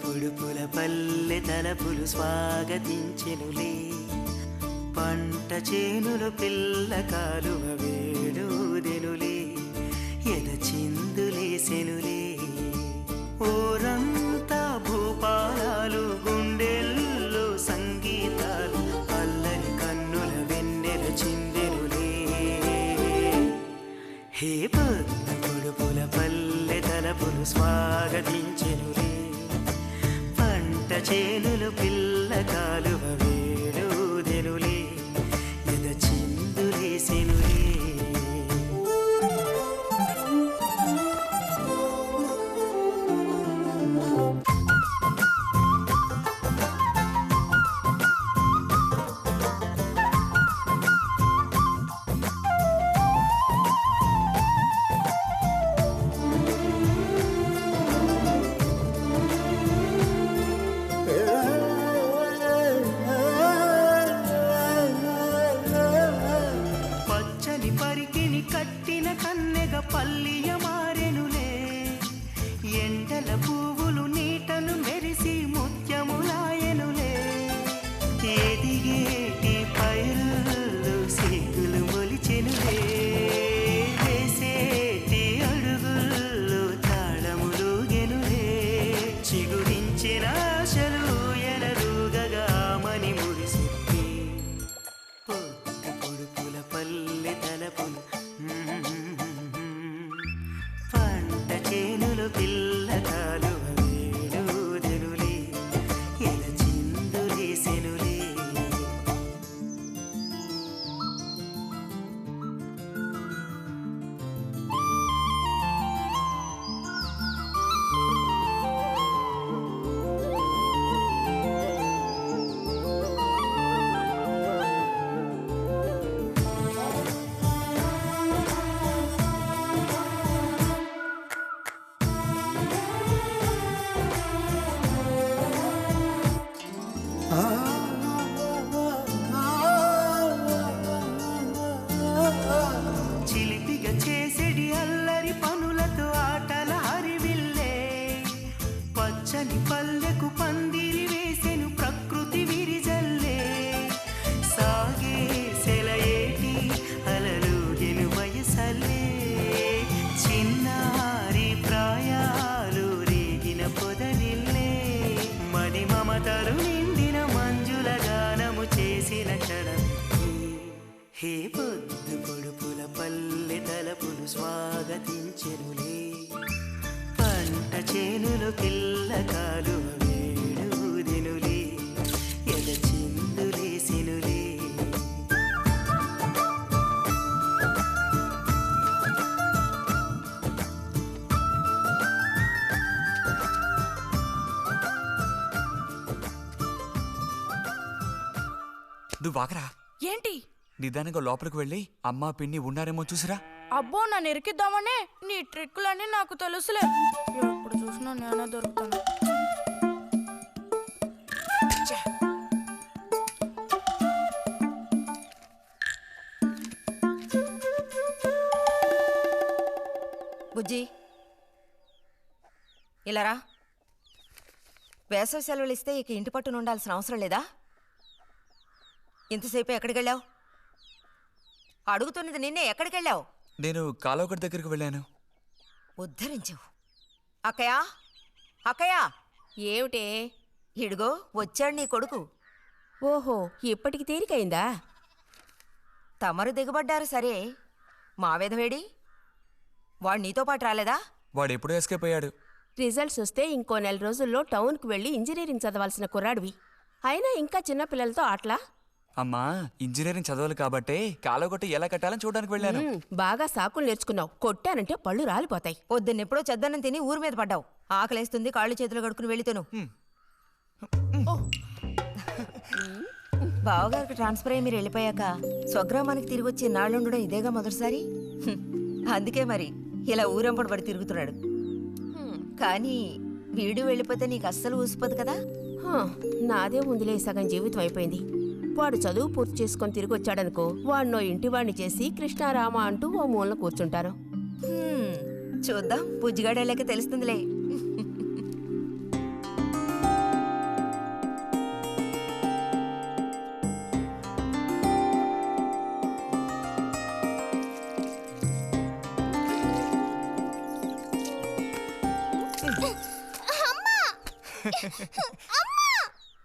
పొడుపుల పల్లె తలపులు స్వాగతించెనులే, పంట చేనులు పిల్ల కాలువ వేడుదెనులే, ఎద చిందులేసెనులే. ఊరంతా భూపాలాలు, గుండెల్లో సంగీతాలు, అల్లరి కన్నుల వెన్నెల చిందెనులే. హే పొడుపుల పల్లె తలపులు స్వాగతించెనులే, చేనులు పిల్ల కాలువ వేడుదెనులే, ఎద చిందులేసెనులే. కట్టిన కన్నెగ పల్లియ మారెనులే, ఎండల పువ్వులు నీటలు మెరిసి ముత్యములాయనులే. ఎదిగేటి పైరుల్లో సిగ్గులు మొలిచెనులే, వేసేటి అడుగుల్లో తాళములుగెనులే. చిగురించిన ఆశలు ఎనరుగగా మని మురిసిప్పి, పొడుపుల పల్లె తలపులు పంట చేనులు పిల్ల కాలువ వేడుదెనులే, ఎద చిందులేసెనులే. చిలిపిగా చేసేడి అల్లరి పనులతో ఆటల హరివిల్లే, పచ్చని పల్లెకు పందిరి వేసెను ప్రకృతి విరిజల్లే. సాగే సెలయేటి అలలుగెను వయసల్లే, చిన్నారి ప్రాయాలు రేగిన పొదరిల్లే. మది మమతలు నిండిన మంజుల గానము చేసిన క్షణం. హే పొడుపుల పల్లె తలపులు స్వాగతించెనులే, పంట చేనులు పిల్ల కాలువ వేడుదెనులే, ఎద చిందులేసెనులే. నువ్వు వాకరా. ఏంటి? నిదానంగా లోపలికి వెళ్ళి అమ్మా పిన్ని ఉన్నారేమో చూసిరా. అబ్బో, నన్ను ఎరికిద్దామనే నీ ట్రిక్కులన్నీ నాకు తెలుసులే. ఎప్పుడు చూసినా నేనే దొరుకుతాను. బుజ్జి, ఇలారా. వేసవి సెలవులు ఇస్తే ఇక ఇంటి పట్టున ఉండాల్సిన అవసరం లేదా? ఇంతసేపు ఎక్కడికి వెళ్ళావు? అడుగుతున్నది నిన్నే, ఎక్కడికి వెళ్ళావు? నేను కాలువగడ్డ దగ్గరికి వెళ్ళాను. ఉద్ధరించవు. అక్కయ్యా, అక్కయ్యా, ఏమిటే? ఇడుగో వచ్చాడు నీ కొడుకు. ఓహో, ఇప్పటికి తీరికైందా? తమరు దిగబడ్డారు సరే, మా విధవేడి వాడు నీతో పాటు రాలేదా? వాడు ఎప్పుడూ ఎస్కేప్ అయ్యాడు. రిజల్ట్స్ వస్తే ఇంకో 4 రోజుల్లో టౌన్కి వెళ్ళి ఇంజనీరింగ్ చదవాల్సిన కుర్రాడివి. అయినా ఇంకా చిన్నపిల్లలతో ఆటలా? అమ్మా, ఇంజనీరింగ్ చదవాలి కాబట్టే కాలగొట్టి ఎలా కట్టాలని చూడడానికి వెళ్ళాను. బాగా సాకులు నేర్చుకున్నావు. కొట్టానంటే పళ్ళు రాలిపోతాయి. పొద్దున్నెప్పుడో చెద్దన్నం తిని ఊరి మీద పడ్డావు. ఆకలేస్తుంది, కాళ్ళు చేతులు కడుక్కుని వెళితేను. బావగారికి ట్రాన్స్ఫర్ అయ్యి మీరు వెళ్ళిపోయాక స్వగ్రామానికి తిరిగి వచ్చి నాళ్ళుండడం ఇదేగా మొదటిసారి. అందుకే మరి ఇలా ఊరంపడి పడి తిరుగుతున్నాడు. కానీ వీడు వెళ్ళిపోతే నీకు అస్సలు ఊసిపోదు కదా. నాదే ముందులే సగం జీవితం అయిపోయింది. వాడు చదువు పూర్తి చేసుకొని తిరిగి వచ్చాడనుకో, వాడినో ఇంటివాణ్ణి చేసి కృష్ణారామ అంటూ ఓ మూలన కూర్చుంటాను. చూద్దాం, బుజ్జిగాడేళ్ళకి తెలుస్తుందిలే.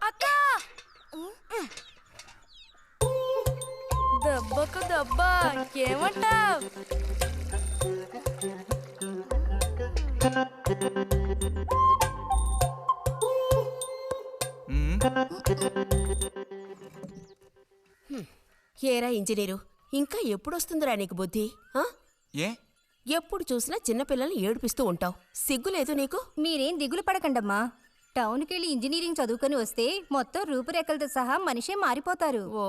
అక్క, దెబ్బకు దెబ్బ ఏమంటావ్? ఏరా ఇంజనీరు, ఇంకా ఎప్పుడొస్తుందిరా నీకు బుద్ధి? ఏ ఎప్పుడు చూసినా చిన్నపిల్లల్ని ఏడిపిస్తూ ఉంటావు. సిగ్గులేదు నీకు? మీరేం దిగులు పడకండమ్మా. టౌన్కి వెళ్ళి ఇంజనీరింగ్ చదువుకొని వస్తే మొత్తం రూపురేఖలతో సహా మనిషే మారిపోతారు. ఓ,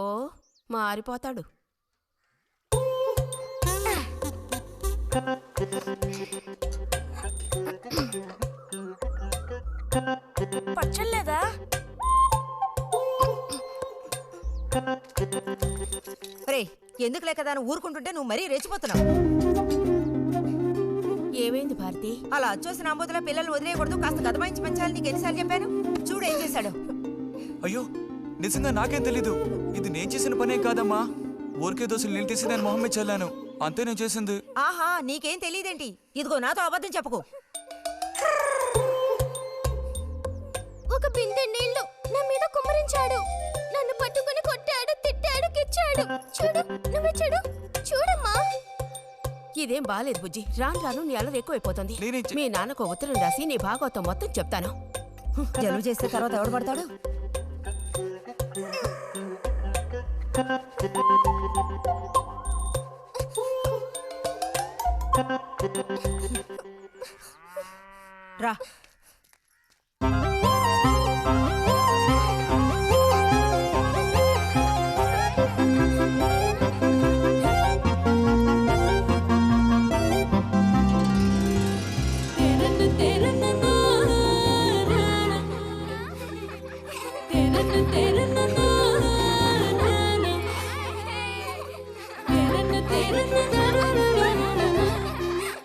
మారిపోతాడు. పచ్చలేదా? రే, ఎందుకు లేకదాను ఊరుకుంటుంటే నువ్వు మరీ రెచ్చిపోతున్నావు. ఏమైంది భారతి? అలా అచ్చోసిన ఆంబోతుల పిల్లల్ని వదిలేయకూడదు, కాస్త గదమాయించి పెంచాలని నీకు ఎన్నిసార్లు చెప్పాను. చూడు ఏం చేశాడు. అయ్యో, నిజంగా నాకేం తెలీదు. ఇది నేను చేసిన పనేం కాదమ్మా. ఊరికే దోశలు నీళ్ళు తీసి నేను మొహం మీద చల్లాను, అంతే నేను చేసింది. ఆహా, నీకేం తెలియదేంటి? ఇదిగో నాతో అబద్ధం చెప్పకు. ఒక బిందె నీళ్లు నా మీద కుమ్మరించాడు. నన్ను పట్టుకుని కొట్టాడు, తిట్టాడు, గిచ్చాడు. చూడు, నువ్వే చూడు, చూడమ్మా. ఇదేం బాలేదు బుజ్జి. రాను రాను నీ అల్లరి ఎక్కువైపోతుంది. మీ నాన్నకు ఉత్తరం రాసి నీ భాగవతం మొత్తం చెప్తాను. జలుబు చేస్తే తర్వాత ఎవడు పడతాడు? రా.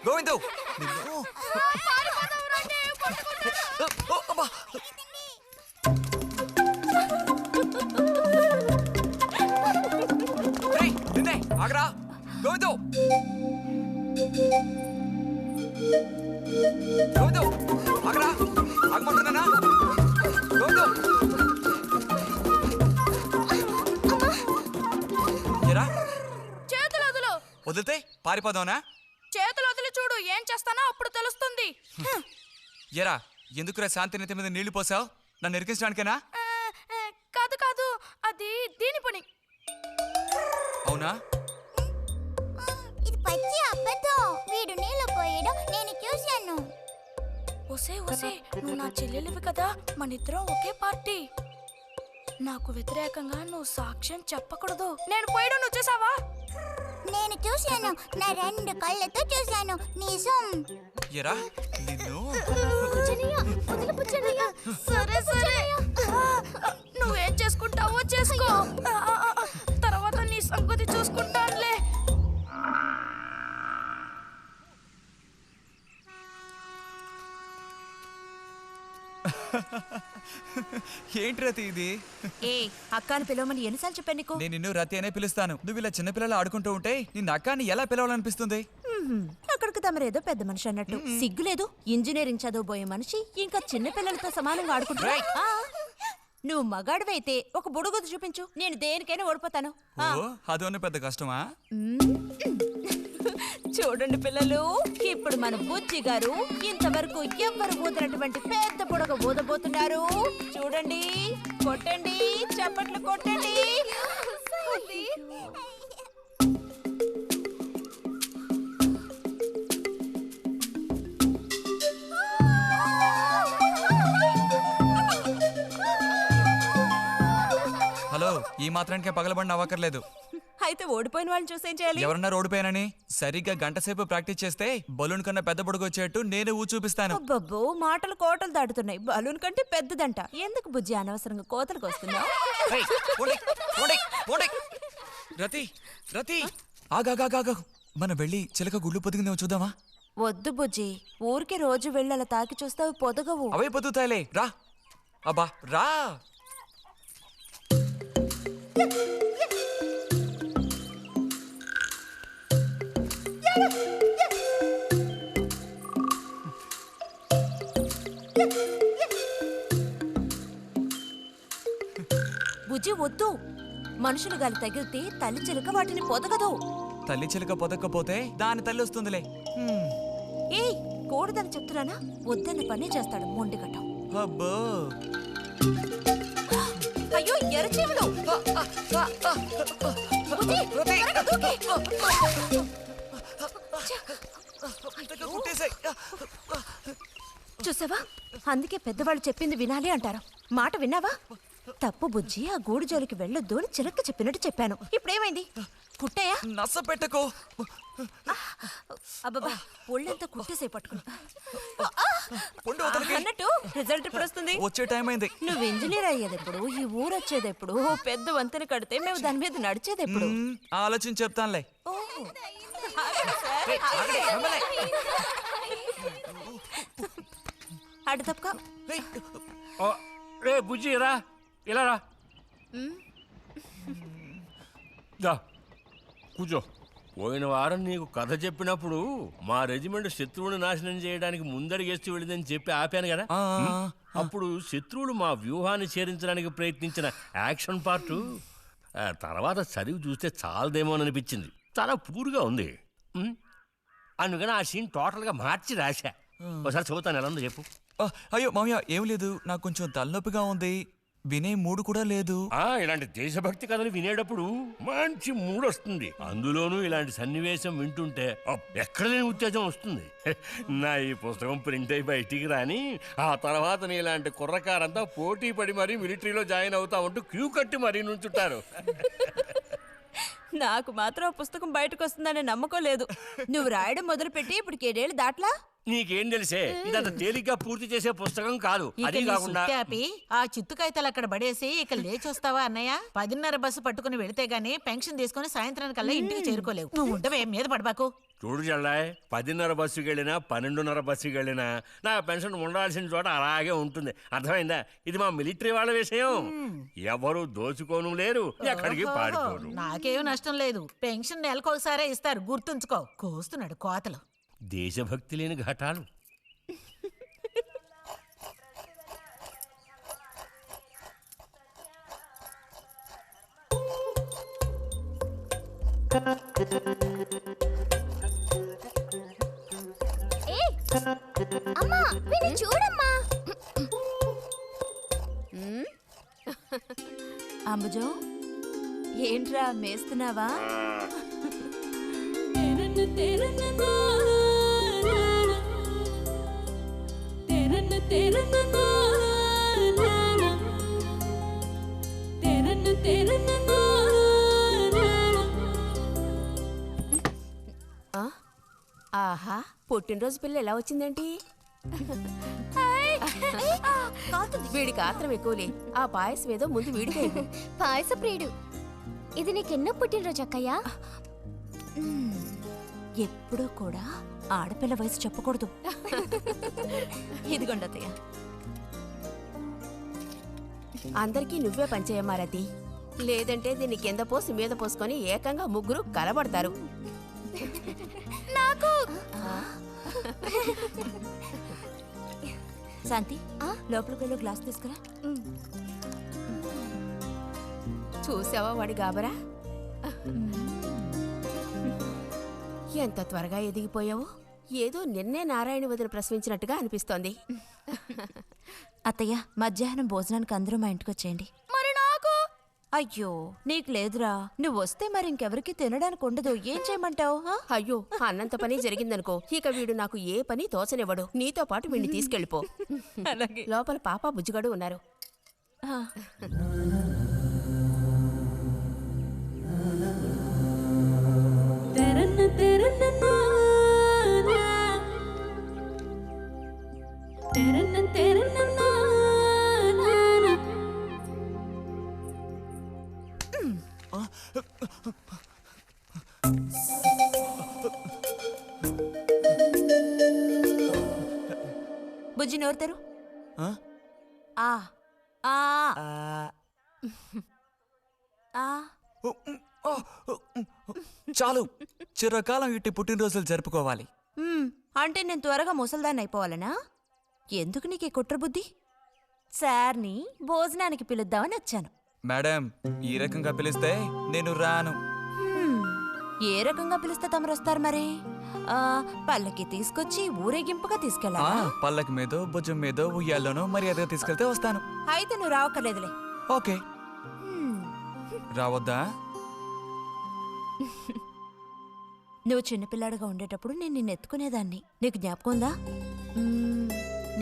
గోవిందు, నిన్ను. ఓ, అబ్బా. రేయ్, నిన్నే, ఆగరా. గోవిందు, గోవిందు, ఆగరా. ఆగమంటున్నానా? గోవిందు. ఎరా, చేతులు వదులు. వదిలితే పారిపోదావునా? చేతులు వదిలి చూడు, ఏం చేస్తానో అప్పుడు తెలుస్తుంది. ఎరా, ఎందుకురా శాంతినేత మీద నీళ్లు పోసావు? నన్ను ఇరికించడానికేనా? కాదు కాదు, అది దీని పని. అవునా? ఇది పచ్చి అబద్ధం. వీడు నీళ్లు పోయడం నేను చూశాను. ఒసే ఒసే, నువ్వు నా చెల్లెలివి కదా, మనిద్దరం ఒకే పార్టీ. నాకు వ్యతిరేకంగా నువ్వు సాక్ష్యం చెప్పకూడదు. నేను పోయడం నువ్వు చేసావా? నేను చూశాను, నా 2 కళ్ళతో చూశాను. నిజం. ఎరా, నిన్ను. సరే సరే, నువ్వేం చేసుకుంటావో చేసుకో. తర్వాత నీ సంగతి చూసుకుంటానులే. ఏంటి రతి ఇది? ఏ అక్కాని పిలవమని ఎన్నిసార్లు చెప్పాను నీకు? నేను నిన్ను రతి అనే పిలుస్తాను. నువ్వు ఇలా చిన్నపిల్లలు ఆడుకుంటూ ఉంటే నిన్ను అక్కాని ఎలా పిలవాలనిపిస్తుంది? అక్కడికి తమరేదో పెద్ద మనిషి అన్నట్టు సిగ్గులేదు. ఇంజనీరింగ్ చదువుబోయే మనిషి ఇంకా చిన్న పిల్లలతో సమానంగా ఆడుకుంటా. నువ్వు మగాడివైతే ఒక బుడుగుద్దు చూపించు, నేను దేనికైనా ఓడిపోతాను. ఓ అదోనే పెద్ద కష్టమా? చూడండి పిల్లలు, ఇప్పుడు మన బుజ్జి గారు ఇంతవరకు ఎవ్వరు ఊదినటువంటి పెద్ద బుడగ ఊదబోతున్నారు. చూడండి, కొట్టండి, చప్పట్లు కొట్టండి. హలో, ఈ మాత్రానికే పగలబండి అవ్వక్కర్లేదు. అయితే ఓడిపోయిన వాళ్ళని చూసేం చేయాలి? ఎవరన్నా ఓడిపోయానని సరిగ్గా గంట సేపు ప్రాక్టీస్ చేస్తే బలూన్ కన్నా పెద్ద బుడగ వచ్చేట్టు నేనే ఊ చూపిస్తాను. అబ్బబ్బో, మాటలు కోటలు దాటుతున్నాయి. బలూన్ కంటే పెద్దదంట. ఎందుకు బుజ్జి అనవసరంగా కోతలకు వస్తున్నావు? ఏయ్, పోండి, పోండి, పోండి. రతి రతి ఆగాగాగా, మనం వెళ్ళి చిలక గుళ్ళు పొదిగిందేమో చూద్దామా? వద్దు బుజ్జి, ఊరికి రోజు వెళ్ళి అలా తాకి చూస్తావు, పొదగవు. అవే పొద్దుతాయిలే, రా. అబ్బా రా. బుజ్జి వద్దు, మనుషులు గాలి తగిలితే తల్లి చిలుక వాటిని పొదగదు. తల్లి చిలక పొదక్కపోతే దాని తల్లి వస్తుందిలే. ఏయ్, కూడదని చెప్తున్నానా? వద్దన్న పని చేస్తాడు మొండిగట్టం. అబ్బో, అయ్యో ఎర్రచీమలు! బుజ్జి, త్వరగా దూకి. చూసావా, అందుకే పెద్దవాళ్ళు చెప్పింది వినాలి అంటారు. మాట విన్నావా? తప్పు బుజ్జి, ఆ గూడు జోలికి వెళ్ళొద్దు అని చిలక చెప్పినట్టు చెప్పాను. ఇప్పుడేమైంది? కుట్టాయా? నస పెట్టకో. అబ్బబ్బా, ఒళ్ళంతా కుట్టేసే పట్టుకుని పొండి అన్నట్టు రిజల్ట్ ఇప్పుడు వస్తుంది. వచ్చే టైం అయింది. నువ్వు ఇంజనీర్ అయ్యేదెప్పుడు, ఈ ఊరు వచ్చేదెప్పుడు, పెద్ద వంతెన కడితే మేము దాని మీద నడిచేదెప్పుడు? ఆలోచించి చెప్తానులే. అడు తప్పక. రే బుజ్జి, రా, ఇలా రా. దా కూర్చో. పోయిన వారం నీకు కథ చెప్పినప్పుడు మా రెజిమెంట్ శత్రువుని నాశనం చేయడానికి ముందడిగేస్తూ వెళ్ళిందని చెప్పి ఆపాను కదా. అప్పుడు శత్రువులు మా వ్యూహాన్ని చేరించడానికి ప్రయత్నించిన యాక్షన్ పార్టు తర్వాత చదివి చూస్తే చాలదేమో అని అనిపించింది. చాలా పూర్గా ఉంది. అందుకని ఆ సీన్ టోటల్గా మార్చి రాశా. ఒకసారి చదువుతాను, ఎలా ఉందో చెప్పు. అయ్యో మామయ్య, ఏం లేదు, నాకు కొంచెం తలనొప్పిగా ఉంది. వినే మూడు కూడా లేదు. ఇలాంటి దేశభక్తి కథలు వినేటప్పుడు మంచి మూడ్ వస్తుంది. అందులోనూ ఇలాంటి సన్నివేశం వింటుంటే ఎక్కడ లేని ఉత్తేజం వస్తుంది. నా ఈ పుస్తకం ప్రింట్ అయి బయటికి రాని ఆ తర్వాత నీ ఇలాంటి కుర్రకారంతా పోటీ పడి మరీ మిలిటరీలో జాయిన్ అవుతా ఉంటూ క్యూ కట్టి మరీ నుంచుంటారు. నాకు మాత్రం ఆ పుస్తకం బయటకు వస్తుందనే నమ్మకం లేదు. నువ్వు రాయడం మొదలుపెట్టి ఇప్పుడు 7 దాట్లా. నీకేం తెలిసే, ఇదంత తేలిగ్గా పూర్తి చేసే పుస్తకం కాదు. అది కాకుండా ఆ చిత్తుకాయతలు అక్కడ పడేసి ఇక లేచొస్తావా అన్నయ్య? 10:30 బస్సు పట్టుకుని వెళితే గానీ పెన్షన్ తీసుకుని సాయంత్రానికల్లా ఇంటికి చేరుకోలేవు. నువ్వు ఉండవే, మీద పడబాకు. చూడు జల్లాయ్, 10:30 బస్సుకి వెళ్ళినా 12:30 బస్సుకి వెళ్ళినా నా పెన్షన్ ఉండాల్సిన చోట అలాగే ఉంటుంది. అర్థమైందా? ఇది మా మిలిటరీ వాళ్ళ విషయం. ఎవరు దోచుకోను లేరు, ఎక్కడికి పారిపోరు. నాకేం నష్టం లేదు. పెన్షన్ నెలకొకసారే ఇస్తారు, గుర్తుంచుకో. కోస్తున్నాడు కోతలు. దేశభక్తి లేని ఘటాలు. అమ్మా, వీడిని చూడమ్మా. అంబుజం, ఏంట్రా మేస్తున్నావా? ఆహా, పుట్టినరోజు పిల్ల ఎలా వచ్చిందేంటి? వీడికి ఆత్రం ఎక్కువలే. ఆ పాయసం ఏదో ముందు వీడికి. పాయస ప్రియుడు. ఇది నీకెన్నో పుట్టినరోజు అక్కయ్యా? ఎప్పుడూ కూడా ఆడపిల్ల వయసు చెప్పకూడదు. ఇదిగోండి అత్తయ్య. అందరికీ నువ్వే పంచేయమ్మా రతి. లేదంటే దీన్ని కింద పోసి మీద పోసుకొని ఏకంగా ముగ్గురు కలబడతారు. నాకు శాంతి లోపలికి వెళ్ళి గ్లాస్ తీసుకురా. చూసావా వాడి గాబరా? ఎంత త్వరగా ఎదిగిపోయావో. ఏదో నిన్నే నారాయణ వదిన ప్రసవించినట్టుగా అనిపిస్తోంది. అత్తయ్య, మధ్యాహ్నం భోజనానికి అందరూ మా ఇంటికి వచ్చేయండి. మరి నాకు అయ్యో, నీకు లేదురా. నువ్వు వస్తే మరి ఇంకెవరికి తినడానికి ఉండదు. ఏం చేయమంటావు? అయ్యో, అన్నంత పని జరిగిందనుకో, ఇక వీడు నాకు ఏ పని తోచనివ్వడు. నీతో పాటు వీడిని తీసుకెళ్ళిపో. లోపల పాప బుజ్జిగాడు ఉన్నారు. బుజ్జి నోరు తెరు. ఆ? ఆ ఆ ఆ చాలు, చిరకాలం ఇట్టి పుట్టినరోజులు జరుపుకోవాలి. అంటే నేను త్వరగా ముసల్దాన్ని అయిపోవాలనా? ఎందుకు నీకు ఈ కుట్ర బుద్ధి? సార్ని భోజనానికి పిలుద్దామని వచ్చాను. మేడం, ఈ రకంగా పిలిస్తే నేను రాను. ఏ రకంగా పిలిస్తే తమరు వస్తారు మరి? పల్లకి తీసుకొచ్చి ఊరేగింపుగా తీసుకెళ్ళాలా? పల్లకి మీదో భుజం మీదో ఉయ్యాల్లోనో మర్యాదగా తీసుకెళ్తే వస్తాను. అయితే నువ్వు రావక్కర్లేదులే. ఓకే. రావద్దా? నువ్వు చిన్నపిల్లాడిగా ఉండేటప్పుడు నేను నిన్ను ఎత్తుకునేదాన్ని. నీకు జ్ఞాపకం ఉందా?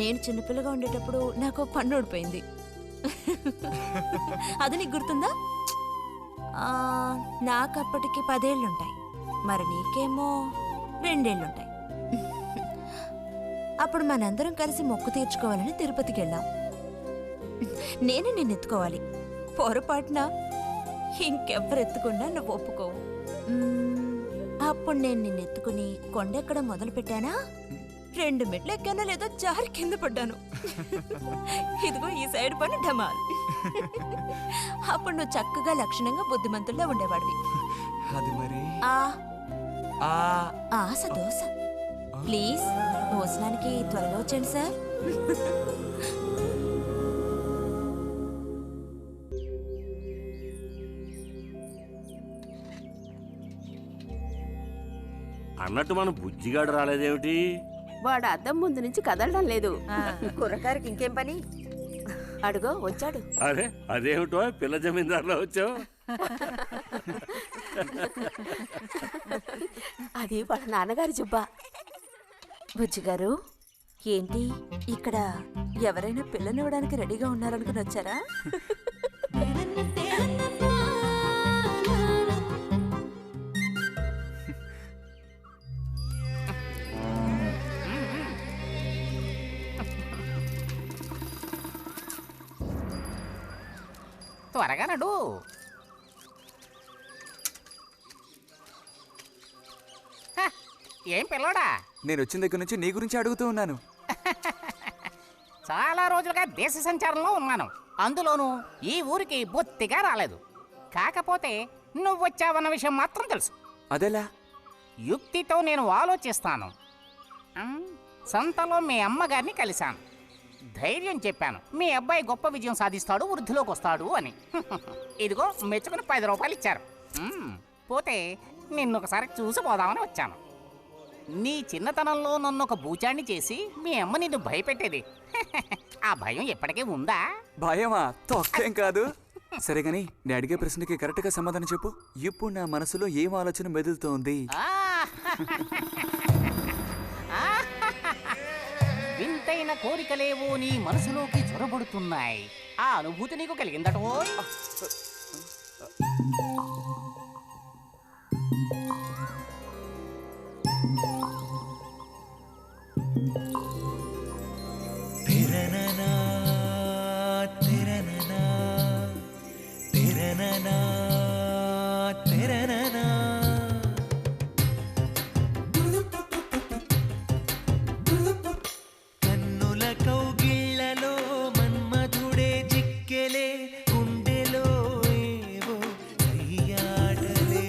నేను చిన్నపిల్లగా ఉండేటప్పుడు నాకు పన్ను ఊడిపోయింది. అది నీకు గుర్తుందా? నాకు అప్పటికి 10 ఏళ్ళుంటాయి. మరి నీకేమో 2 ఏళ్ళుంటాయి. అప్పుడు మనందరం కలిసి మొక్కు తీర్చుకోవాలని తిరుపతికి వెళ్ళాం. నేను నిన్ను ఎత్తుకోవాలి. పొరపాటున ఇంకెవ్వరెత్తుకున్నా నువ్వు ఒప్పుకోవు. అప్పుడు నేను నిన్ను ఎత్తుకుని కొండెక్కడం మొదలు పెట్టానా, 2 మెట్లు ఎక్కానో లేదో జారి కింద పడ్డాను. ఇదిగో ఈ సైడ్ పని ఢమాల్. అప్పుడు నువ్వు చక్కగా లక్షణంగా బుద్ధిమంతుల్లో ఉండేవాడివి. అది మరి ఆశ దోశ. ప్లీజ్ భోజనానికి త్వరగా వచ్చండి సార్. అన్నట్టు మన బుజ్జిగాడు రాలేదేమిటి? వాడు అద్దం ముందు నుంచి కదలడం లేదు. కుర్రకారికి ఇంకేం పని? అడుగో వచ్చాడు. అరే అదేమిటో పిల్ల జమీందారులో వచ్చావు? అది వాళ్ళ నాన్నగారి జుబ్బా. బుజ్జిగారు, ఏంటి ఇక్కడ ఎవరైనా పిల్లనివ్వడానికి రెడీగా ఉన్నారనుకుని వచ్చారా? త్వరగా నడు. ఏం పిల్లోడా, నేను వచ్చిన దగ్గర నుంచి నీ గురించి అడుగుతూ ఉన్నాను. చాలా రోజులుగా దేశ సంచారంలో ఉన్నాను. అందులోనూ ఈ ఊరికి బొత్తిగా రాలేదు. కాకపోతే నువ్వు వచ్చావన్న విషయం మాత్రం తెలుసు. అదెలా? యుక్తితో నేను ఆలోచిస్తాను. సంతలో మీ అమ్మగారిని కలిశాను. ధైర్యం చెప్పాను, మీ అబ్బాయి గొప్ప విజయం సాధిస్తాడు, వృద్ధిలోకి వస్తాడు అని. ఇదిగో మెచ్చుకుని 10 రూపాయలు ఇచ్చారు. పోతే నిన్నొకసారి చూసి పోదామని వచ్చాను. నీ చిన్నతనంలో నన్ను ఒక బూచాన్ని చేసి మీ అమ్మ నిన్ను భయపెట్టేది. ఆ భయం ఎప్పటికీ ఉందా? భయమా? తొక్కేం కాదు. సరే గాని నేను అడిగే ప్రశ్నకి కరెక్ట్గా సమాధానం చెప్పు. ఇప్పుడు నా మనసులో ఏం ఆలోచన మెదులుతోంది? వింతైన కోరికలేవో నీ మనసులోకి చొరబడుతున్నాయి. ఆ అనుభూతి నీకు కలిగిందటో? కన్నుల కౌగిళ్లలో మన్మధుడే జిక్కెలే, గుండెలో ఏవో సయ్యాటలే.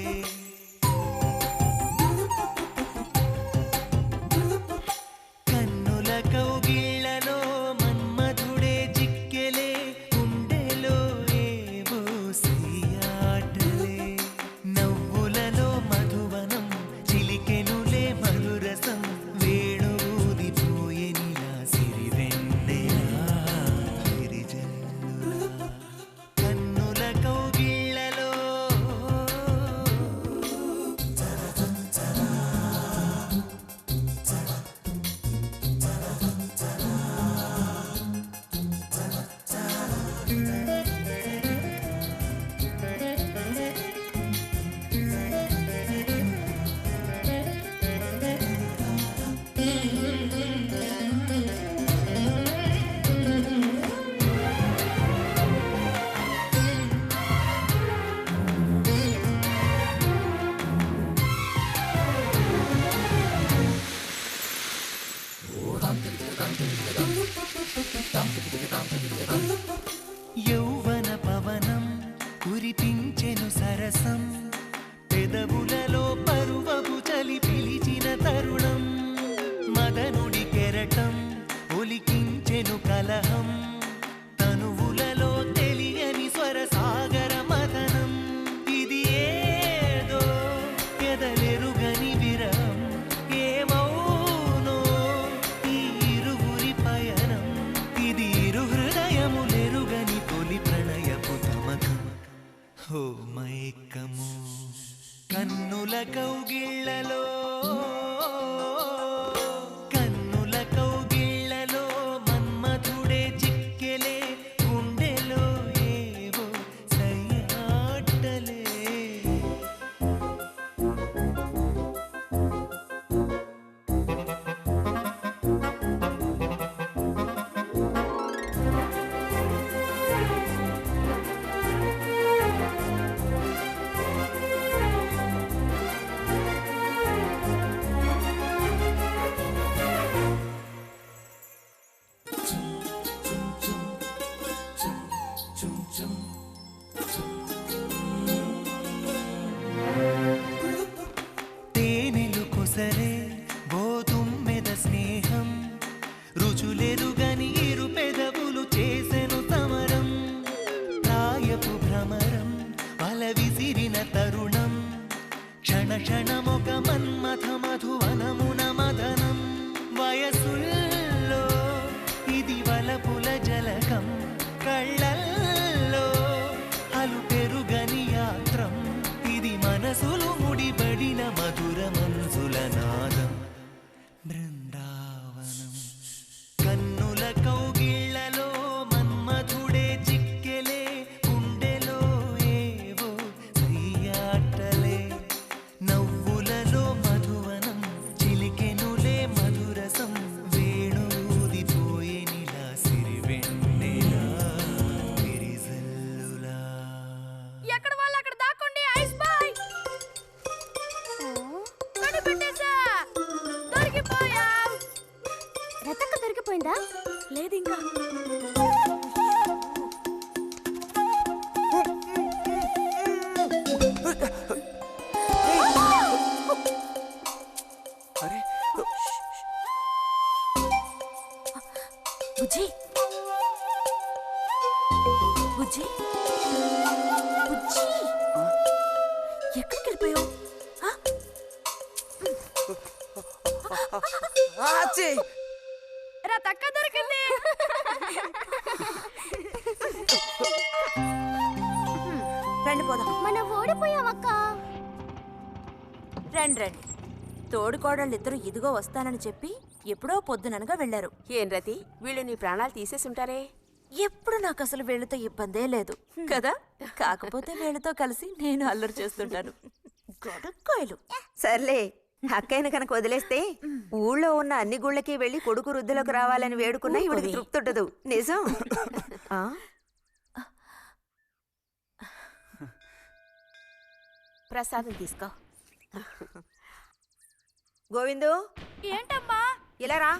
లతక్క దొరికిపోయిందా? లేదు ఇంకా. అరే బుజ్జి బుజ్జి బుజ్జి ఎక్కడికి వెళ్ళిపోయావు? రతక్క దొరికింది. రండి పోదాం. మనం ఓడిపోయామక్క. రండి రండి. తోడుకోడళ్ళు ఇద్దరు ఇదిగో వస్తానని చెప్పి ఎప్పుడో పొద్దుననగా వెళ్లారు. ఏం రతి, వీళ్ళు నీ ప్రాణాలు తీసేసి ఉంటారే. ఎప్పుడు నాకు అసలు వీళ్ళతో ఇబ్బందే లేదు కదా. కాకపోతే వీళ్ళతో కలిసి నేను అల్లరి చేస్తుంటాను. గొడక్కాయలు. సర్లే, అక్కయ్యను కనుక వదిలేస్తే ఊళ్ళో ఉన్న అన్ని గుళ్ళకి వెళ్ళి కొడుకు వృద్ధిలోకి రావాలని వేడుకున్నా ఇవిడికి తృప్తి ఉండదు. నిజం. ఆ? ప్రసాదం తీసుకో. గోవిందు, ఏంటమ్మా? ఇలా రా.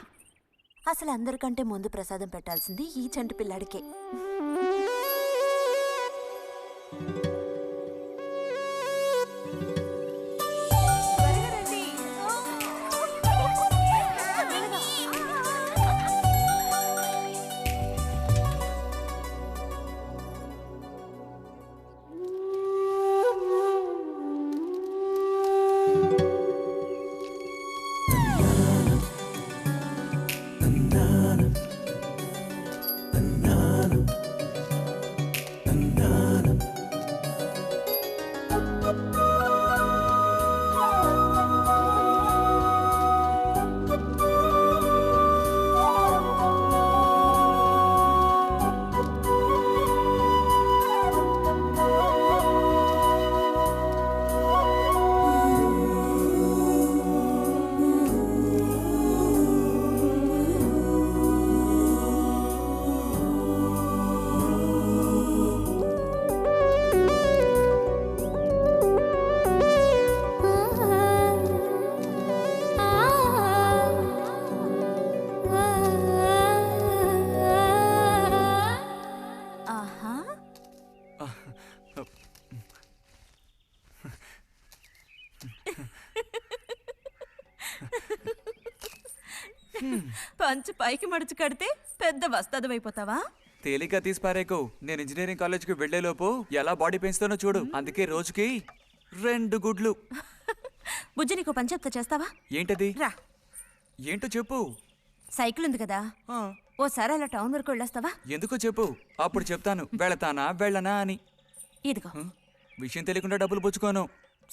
అసలు అందరికంటే ముందు ప్రసాదం పెట్టాల్సింది ఈ చంటి పిల్లాడికే. పంచు పైకి మడుచు కడితే పెద్ద వస్తాదమైపోతావా? తేలిక తీసి పారేకు. నేను ఇంజనీరింగ్ కాలేజ్కి వెళ్లేలోపు ఎలా బాడీ పెంచుతానో చూడు. అందుకే రోజుకి 2 గుడ్లు. బుజ్జి, నీకు పని చెప్తా, చేస్తావా? ఏంటది? రా. ఏంటో చెప్పు. సైకిల్ ఉంది కదా, ఓసారి అలా టౌన్ వరకు వెళ్ళొస్తావా? ఎందుకో చెప్పు, అప్పుడు చెప్తాను వెళతానా వెళ్ళనా అని. ఇదిగో. విషయం తెలియకుండా డబ్బులు పుచ్చుకోను.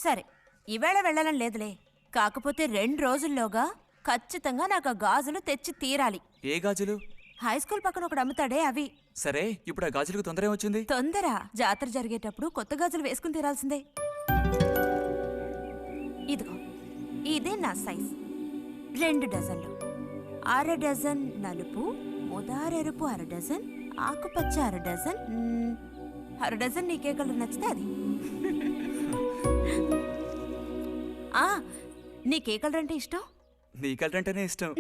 సరే, ఈవేళ వెళ్ళాలని లేదులే. కాకపోతే 2 రోజుల్లోగా ఖచ్చితంగా నాకు ఆ గాజులు తెచ్చి తీరాలి. ఏ గాజులు? హై స్కూల్ పక్కన ఒకడు అమ్ముతాడే అవి. సరే, ఇప్పుడు ఆ గాజులకు తొందర ఏమొచ్చింది? తొందర జాతర జరిగేటప్పుడు కొత్త గాజులు వేసుకుని తీరాల్సిందే. ఇదిగో, ఇదే నా సైజ్. 2 డజన్లు. 1/2 డజన్ నలుపు, ముదారెరుపు 1/2 డజన్, ఆకుపచ్చ 1/2 డజన్. 1/2 డజన్ నీకే కలర్ నచ్చితే అది. నీకే కలర్ అంటే ఇష్టం? నీ కలర్ అంటేనే ఇష్టం.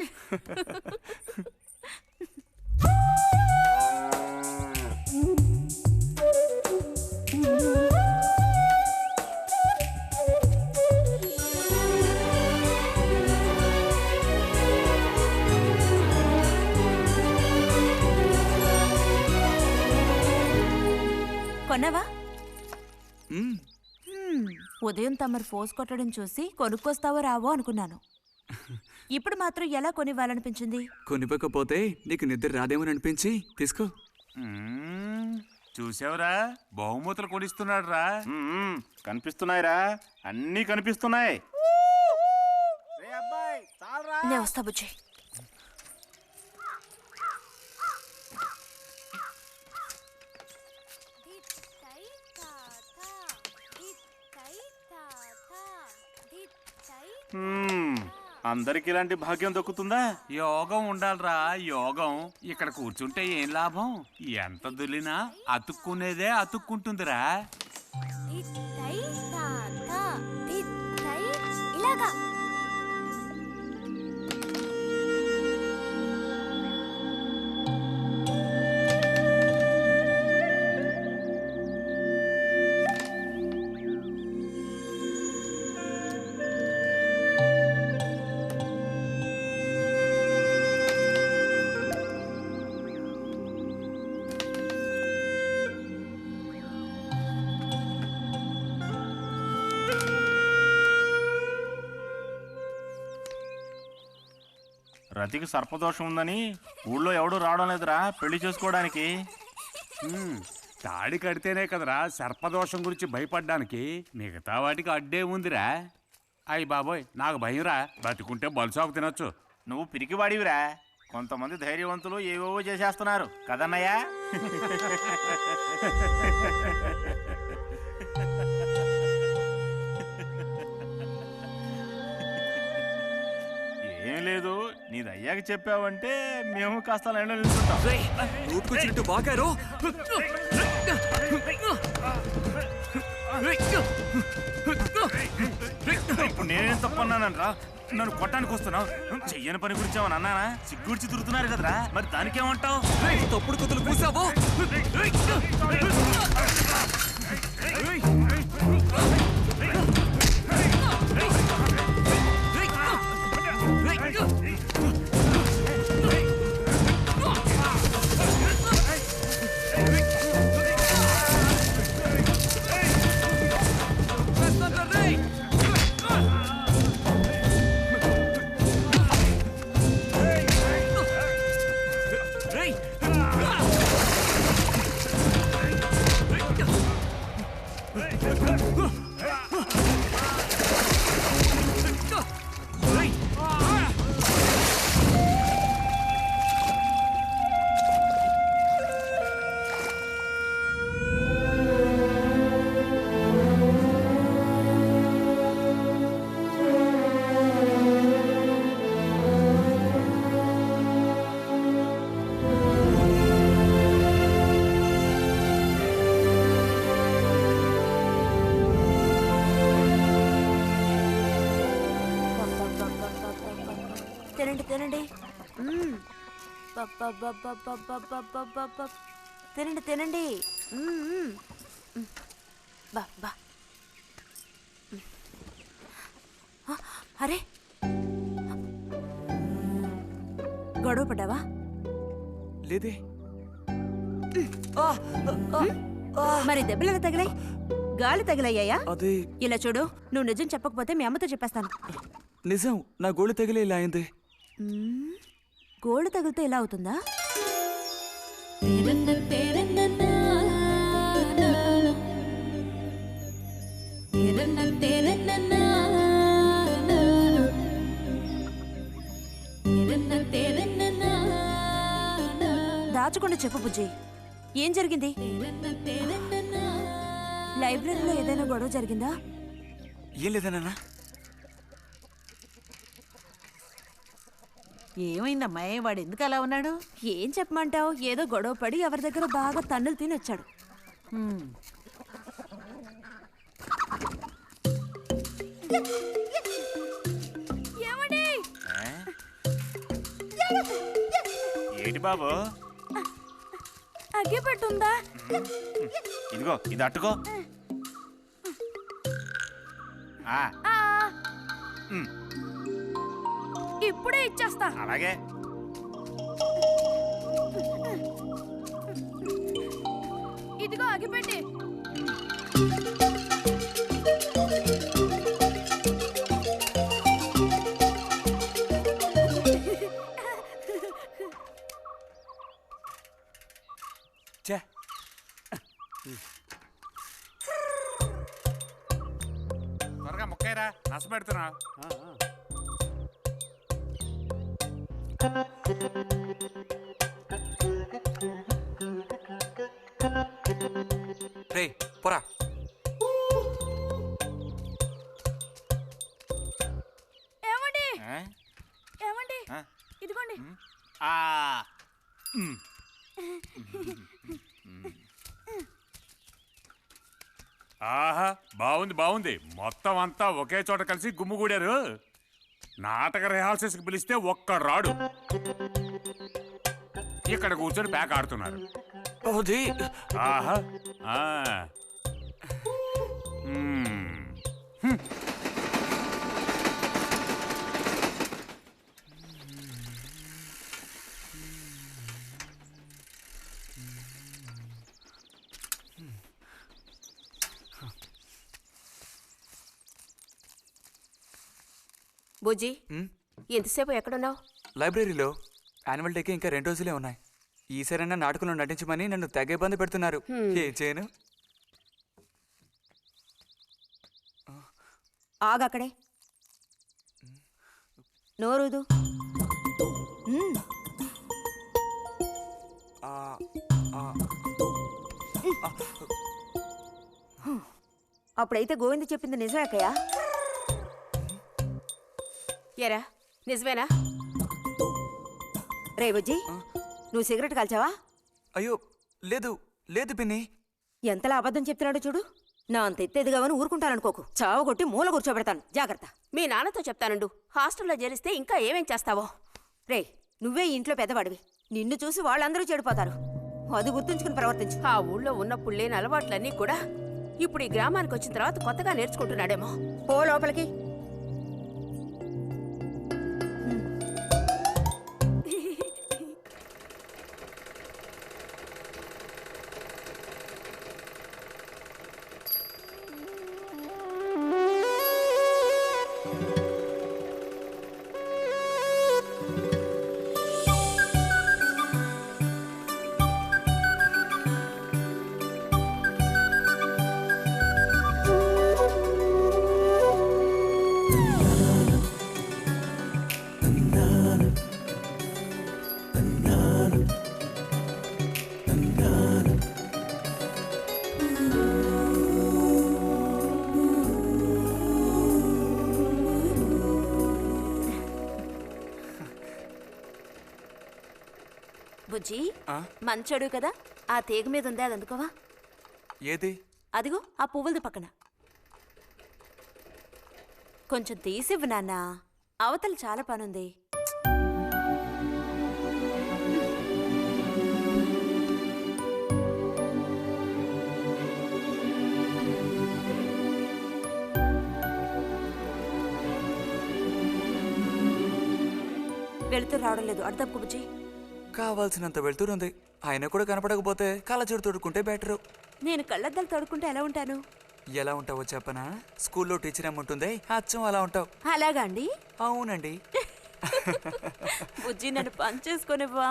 కొన్నావా? ఉదయం తమరు ఫోర్స్ కొట్టడం చూసి కొనుక్కొస్తావో రావో అనుకున్నాను. ఇప్పుడు మాత్రం ఎలా కొనివ్వాలనిపించింది? కొనివ్వకపోతే నీకు నిద్ర రాదేమని అనిపించి తీసుకో. చూసావురా, బహుమతులు కొనిస్తున్నాడు రా. కనిపిస్తున్నాయిరా, అన్నీ కనిపిస్తున్నాయి. నే వస్తా బుజ్జి. అందరికి ఇలాంటి భాగ్యం దొక్కుతుందా? యోగం ఉండాలిరా, యోగం. ఇక్కడ కూర్చుంటే ఏం లాభం? ఎంత దులినా అతుక్కునేదే అతుక్కుంటుందిరా. ఇలాగా రతికి సర్పదోషం ఉందని ఊళ్ళో ఎవడూ రావడం లేదురా పెళ్లి చేసుకోవడానికి. తాడి కడితేనే కదరా సర్పదోషం గురించి భయపడ్డానికి, మిగతా వాటికి అడ్డే ఉందిరా. అయ్యి బాబోయ్, నాకు భయంరా, బతికుంటే బలుసాకు తినొచ్చు. నువ్వు పిరికివాడివిరా, కొంతమంది ధైర్యవంతులు ఏవేవో చేసేస్తున్నారు కదన్నయ్యా. ఏం లేదు, నీది అయ్యాక చెప్పావంటే మేము కాస్త లైన్లో నిల్చుంటాం. నోటుకొచ్చినట్టు బాగారు. ఇప్పుడు నేనేం తప్పన్నానరా, నన్ను కొట్టడానికి వస్తున్నావు? చెయ్యని పని గురించి ఏమన్నా అన్నానా? సిగ్గుడిచి తిరుగుతున్నారు కదరా, మరి దానికేమంటావు? తప్పుడు కుతులు పూసావు. తినండి తినండి, తినండి తినండి. బా బా. అరే, గొడవ పడ్డావా? లేదే. మరి దెబ్బలు ఎలా తగిలాయి? గాలి తగిలయ్యాయా? అదే. ఇలా చూడు, నువ్వు నిజం చెప్పకపోతే మీ అమ్మతో చెప్పేస్తాను. నిజం, నా గోళ్ళు తగిలే ఇలా అయింది. గోళ్ళు తగిలితే ఇలా అవుతుందా? దాచకుండా చెప్పు బుజ్జి, ఏం జరిగింది? లైబ్రరీలో ఏదైనా గొడవ జరిగిందా? ఏం లేదా నాన్న? ఏమైందమ్మాయి, వాడు ఎందుకు అలా ఉన్నాడు? ఏం చెప్పమంటావు, ఏదో గొడవ పడి ఎవరి దగ్గర బాగా తన్నులు తిని వచ్చాడు. ఏంటి బాబు? అగ్గిపెట్టుందా? ఇదిగో, ఇది అట్టుకో. ఇప్పుడే ఇచ్చేస్తా. అలాగే. ఇదిగో అగ్గిపెట్టి. త్వరగా ముక్కైరా, నస పెడుతున్నా. రే పోరా. ఏమండి ఏమండి, ఇదిగోండి. ఆహా, బాగుంది బాగుంది. మొత్తం అంతా ఒకే చోట కలిసి గుమ్ముగూడారు. నాటక రిహార్సల్స్కి పిలిస్తే ఒక్కడు రాడు. ఇక్కడ కూర్చొని ప్యాక్ ఆడుతున్నారు. ఆహా. బుజ్జి, ఎంతసేపు ఎక్కడున్నావు? లైబ్రరీలో. యాన్యువల్ డేకి ఇంకా 2 రోజులే ఉన్నాయి. ఈసారైనా నాటకంలో నటించమని నన్ను తెగ ఇబ్బంది పెడుతున్నారు. ఏం చేయను? ఆగక్కడే, నోరుదు. అప్పుడైతే గోవింద చెప్పింది నిజమే అక్కయ్య. ఎరా నిజమేనా? రే బుజ్జి, నువ్వు సిగరెట్ కాల్చావా? అయ్యో లేదు లేదు పిన్ని. ఎంతలా అబద్ధం చెప్తున్నాడో చూడు. నా అంత ఎత్తేదిగావని ఊరుకుంటాననుకోకు. చావగొట్టి మూల కూర్చోబెడతాను, జాగ్రత్త. మీ నాన్నతో చెప్తానుండు. హాస్టల్లో చేరిస్తే ఇంకా ఏమేం చేస్తావో. రే, నువ్వే ఈ ఇంట్లో పెద్దవాడివి. నిన్ను చూసి వాళ్ళందరూ చెడిపోతారు. అది గుర్తుంచుకుని ప్రవర్తించు. ఆ ఊళ్ళో ఉన్నప్పుడు లేని అలవాట్లన్నీ కూడా ఇప్పుడు ఈ గ్రామానికి వచ్చిన తర్వాత కొత్తగా నేర్చుకుంటున్నాడేమో. పో లోపలికి. బుజ్జి, మంచోడు కదా, ఆ తీగ మీద ఉంది, అది అందుకోవా? ఏది? అదిగో ఆ పువ్వులది పక్కన. కొంచెం తీసివ్వు నాన్న, అవతల చాలా పనుంది. వెళుతూ రావడం లేదు, అర్థం బుజ్జి. కావాల్సినంత వెళ్తురుంది. ఆయన కూడా కనపడకపోతే కళ్ళజోడు తొడుక్కుంటే బెటరు. నేను కళ్ళద్దాలు తొడుక్కుంటే ఎలా ఉంటాను? ఎలా ఉంటావో చెప్పనా? స్కూల్లో టీచర్ ఏముంటుంది, అచ్చం అలా ఉంటావు. అలాగా అండి? అవునండి. బుజ్జి, నన్ను పని చేసుకునివ్వా.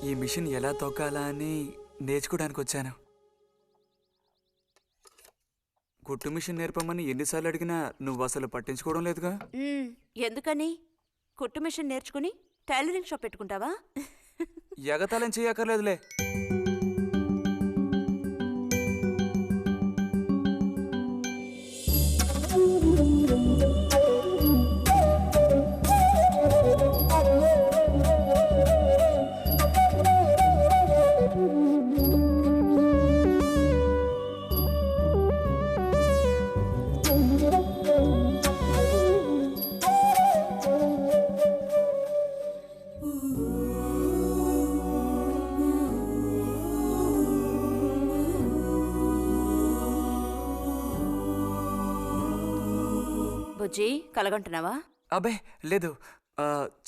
ఈ మిషన్ ఎలా తొక్కాలా అని నేర్చుకోవడానికి వచ్చాను. కుట్టు మిషన్ నేర్పమని ఎన్నిసార్లు అడిగినా నువ్వు అసలు పట్టించుకోవడం లేదుగా. ఎందుకని? కుట్టు మిషన్ నేర్చుకుని టైలరింగ్ షాప్ పెట్టుకుంటావా? ఎగతాళం చేయక్కర్లేదులే. బుజ్జి, కలగంటున్నావా? అబ్బే లేదు.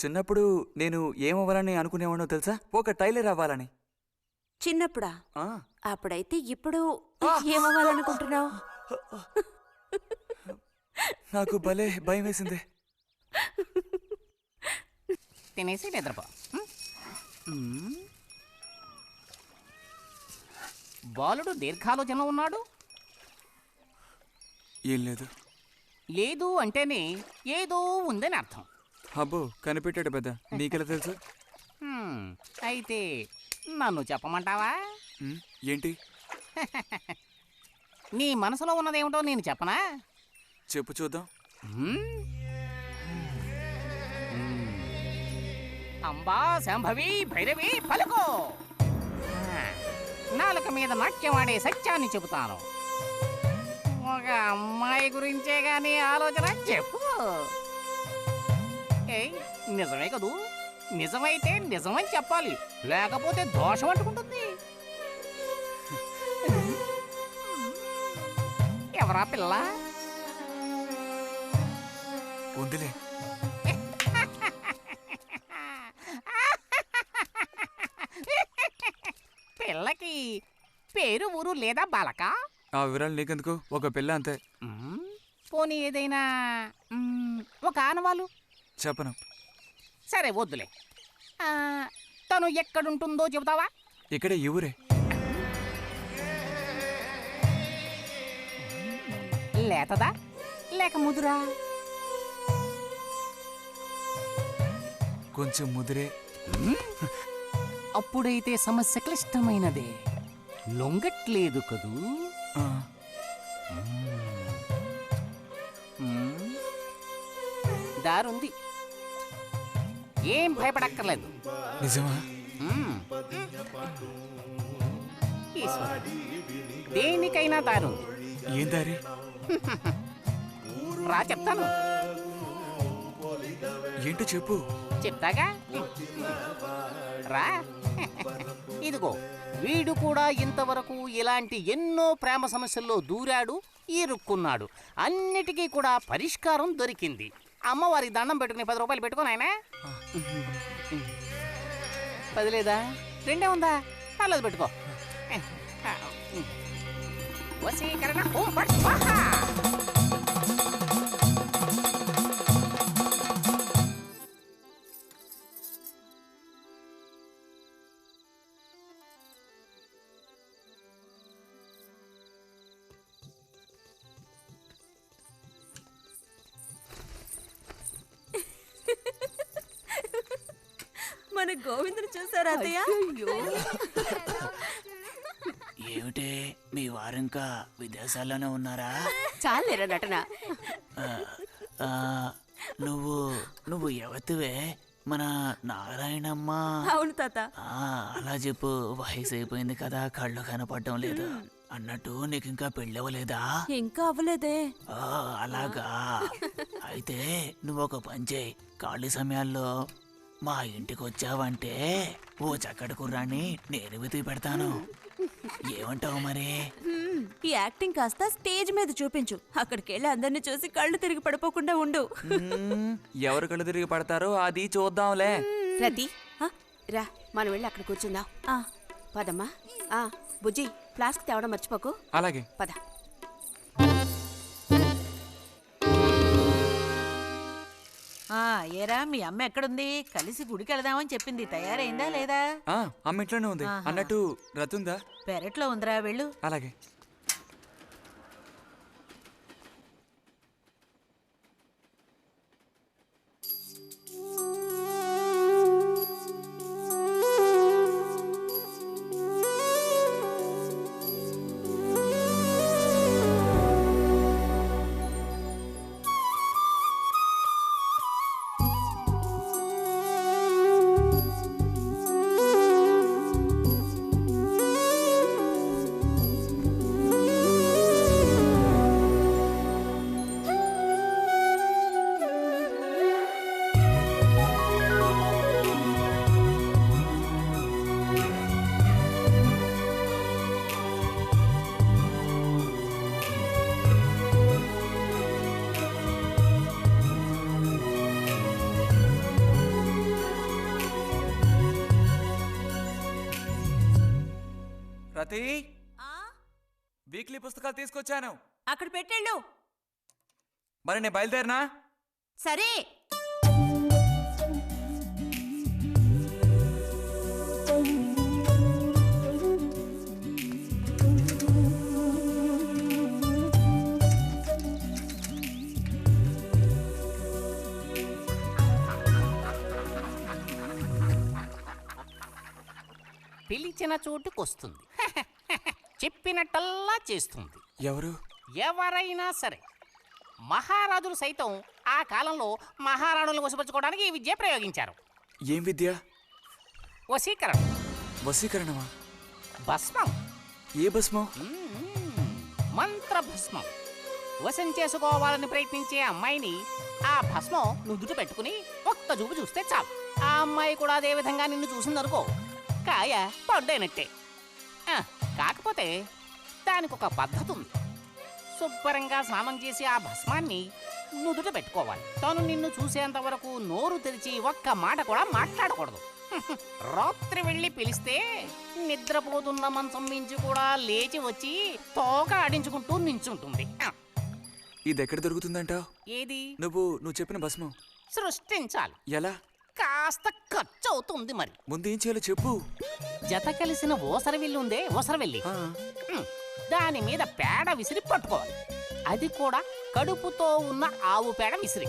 చిన్నప్పుడు నేను ఏమవ్వాలని అనుకునేవాడో తెలుసా? ఒక టైలర్ అవ్వాలని. చిన్నప్పుడా? అప్పుడైతే ఇప్పుడు ఏమవ్వాలనుకుంటున్నావు? నాకు భలే భయం వేసింది. తినేసి నిద్రపో. బాలుడు దీర్ఘాలోచనలో ఉన్నాడు. ఏం లేదు. లేదు అంటేనే ఏదో ఉందని అర్థం. అబ్బో, కనిపెట్టాడు పెద్ద. నీకెలా తెలుసు? అయితే నన్ను చెప్పమంటావా? ఏంటి? నీ మనసులో ఉన్నదేమిటో నేను చెప్పనా? చెప్పు చూద్దాం. అంబా శాంభవి భైరవి పలుకో. నాలుక మీద నాట్యం ఆడే సత్యాన్ని చెబుతాను. ఒక అమ్మాయి గురించే గానీ ఆలోచన చెప్పు. ఏయ్, నిజమే కదూ? నిజమైతే నిజమని చెప్పాలి, లేకపోతే దోషం అంటుకుంటుంది. ఎవరా పిల్ల? ఉందిలే. పిల్లకి పేరు ఊరు లేదా బాలక? ఆ వివరాలు నీకెందుకు, ఒక పిల్ల అంతే. పోనీ ఏదైనా ఒక ఆనవాలు? చెప్పను. సరే వద్దులే. తను ఎక్కడుంటుందో చెబుతావా? ఇక్కడే ఈ ఊరే. లేతదా లేక ముదురా? కొంచెం ముదిరే. అప్పుడైతే సమస్య క్లిష్టమైనదే. లొంగట్లేదు కదూ? దారుంది, ఏం భయపడక్కర్లేదు. నిజమా? దేనికైనా దారుంది. ఏం దారి? రా చెప్తాను. ఏంటో చెప్పు. చెప్తాగా, రా. ఇదిగో, వీడు కూడా ఇంతవరకు ఇలాంటి ఎన్నో ప్రేమ సమస్యల్లో దూరాడు, ఇరుక్కున్నాడు. అన్నిటికీ కూడా పరిష్కారం దొరికింది. అమ్మవారి దండం పెట్టుకుని 10 రూపాయలు పెట్టుకుని ఆయన 10 లేదా 2 ఉందా? పర్లేదు పెట్టుకో. వశీకరణ ఓం ఫట్ స్వాహా. మన గోవిందుని చూసారా అత్తయ్య? ఏమిటే మీ వారింకా విదేశాల్లోనే ఉన్నారా? చాలేరా నటన. నువ్వు ఎవతివే? మన నారాయణమ్మ? అవును తాత. అలా చెప్పు. వయసు అయిపోయింది కదా, కళ్ళు కనపడటం లేదు. అన్నట్టు నీకు ఇంకా పెళ్ళవలేదా? ఇంకా అవ్వలేదే. అలాగా. అయితే నువ్వు ఒక పని చేయి. ఖాళీ సమయాల్లో మా ఇంటికి వచ్చావంటే ఓ చక్కటి కుర్రాన్ని నేను వెతికి పెడతాను. ఏమంటావు మరి? ఈ యాక్టింగ్ కాస్త స్టేజ్ మీద చూపించు. అక్కడికి వెళ్ళి అందరిని చూసి కళ్ళు తిరిగి పడిపోకుండా ఉండు. ఎవరు కళ్ళు తిరిగి పడతారో అది చూద్దాంలే. రతి రా, మనం వెళ్ళి అక్కడ కూర్చుందాం. పదమ్మా. బుజ్జి, ఫ్లాస్క్ తేవడం మర్చిపోకు. అలాగే. పద. ఏరా, మీ అమ్మ ఎక్కడుంది? కలిసి గుడికి వెళదామని చెప్పింది. తయారైందా లేదా? అమ్మ ఇంట్లోనే ఉంది. అన్నట్టు రతుందా? పెరట్లో ఉందిరా, వెళ్ళు. అలాగే. రతి, వీక్లీ పుస్తకాలు తీసుకొచ్చాను. అక్కడ పెట్టేళ్ళు. మరి నేను బయలుదేరినా? సరే. పిలిచిన చోటుకొస్తుంది. చెప్పినట్టల్లా చేస్తుంది. ఎవరు? ఎవరైనా సరే. మహారాజులు సైతం ఆ కాలంలో మహారాణులను వశపరచుకోవడానికి ఈ విద్య ప్రయోగించారు. ఏం విద్య? వశీకరణ. వశీకరణమా? భస్మం. ఏ భస్మం? మంత్ర భస్మం. వశం చేసుకోవాలని ప్రయత్నించే అమ్మాయిని ఆ భస్మం నుదుట పెట్టుకుని ఒక్క చూపు చూస్తే చాలు. ఆ అమ్మాయి కూడా అదే విధంగా నిన్ను చూసిందనుకో, కాయ పడ్డైనట్టే. కాకపోతే దానికి ఒక పద్ధతి ఉంది. శుభ్రంగా స్నానం చేసి ఆ భస్మాన్ని నుదుట పెట్టుకోవాలి. తను నిన్ను చూసేంత వరకు నోరు తెరిచి ఒక్క మాట కూడా మాట్లాడకూడదు. రాత్రి వెళ్ళి పిలిస్తే నిద్రపోతున్న మంచం మించి కూడా లేచి వచ్చి తోక ఆడించుకుంటూ నించుంటుంది. ఇది ఎక్కడ దొరుకుతుందంటావు? ఏది? నువ్వు చెప్పిన భస్మం సృష్టించాలి. ఎలా? కాస్త ఖర్చు అవుతుంది. మరి ముందు ఏం చేయాలో చెప్పు. జత కలిసిన ఓసరవెల్లి ఉందే, ఓసరవెల్లి, దాని మీద పేడ విసిరి పట్టుకోవాలి. అది కూడా కడుపుతో ఉన్న ఆవు పేడ విసిరి.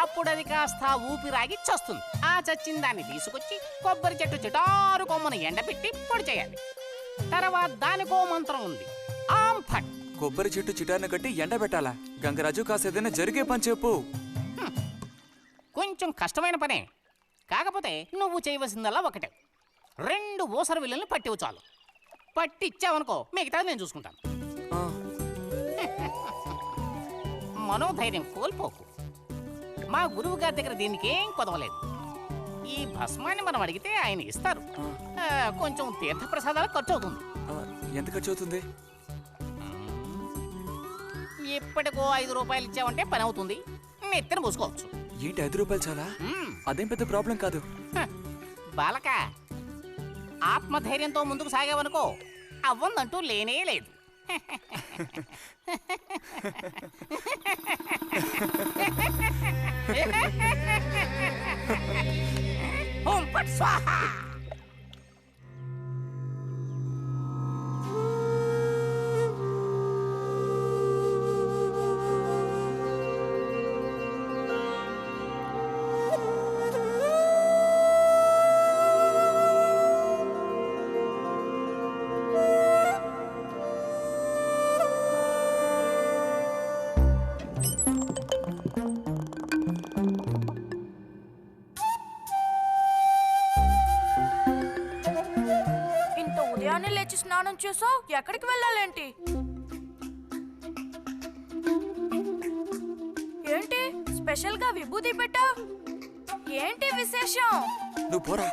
అప్పుడు అది కాస్త ఊపిరాగి చస్తుంది. ఆ చచ్చిన దాన్ని తీసుకొచ్చి కొబ్బరి చెట్టు చిటారు కొమ్మను ఎండబెట్టి పొడి చేయాలి. తర్వాత దానికో మంత్రం ఉంది, ఆం ఫట్. కొబ్బరి చెట్టు చిటాన్ని కట్టి ఎండబెట్టాలా? గంగరాజు కాసేదైనా జరిగే పని చెప్పు. కొంచెం కష్టమైన పనే, కాకపోతే నువ్వు చేయవలసిందల్లా ఒకటే, 2 ఊసర విల్లుల్ని పట్టివు చాలు. పట్టిచ్చావనుకో మిగతాది నేను చూసుకుంటాను. మనోధైర్యం కోల్పోకు. మా గురువు గారి దగ్గర దీనికేం కొదవలేదు. ఈ భస్మాన్ని మనం అడిగితే ఆయన ఇస్తారు. కొంచెం తీర్థప్రసాదాలు ఖర్చు అవుతుంది. ఎంత ఖర్చు అవుతుంది? ఇప్పటికో 5 రూపాయలు ఇచ్చావంటే పని అవుతుంది. నెత్తిన మూసుకోవచ్చు. ఏంటి 5 రూపాయలు చాలా? అదేం పెద్ద ప్రాబ్లం కాదు. బాలక, ఆత్మధైర్యంతో ముందుకు సాగావనుకో అవ్వందంటూ లేనే లేదు. ఓం ఫట్ స్వాహా. ఉదయాన్నే లేచి స్నానం చేసావు, ఎక్కడికి వెళ్ళాలేంటి? ఏంటి స్పెషల్ గా విభూతి పెట్టా? ఏంటి విశేషం? నువ్వు పోరా.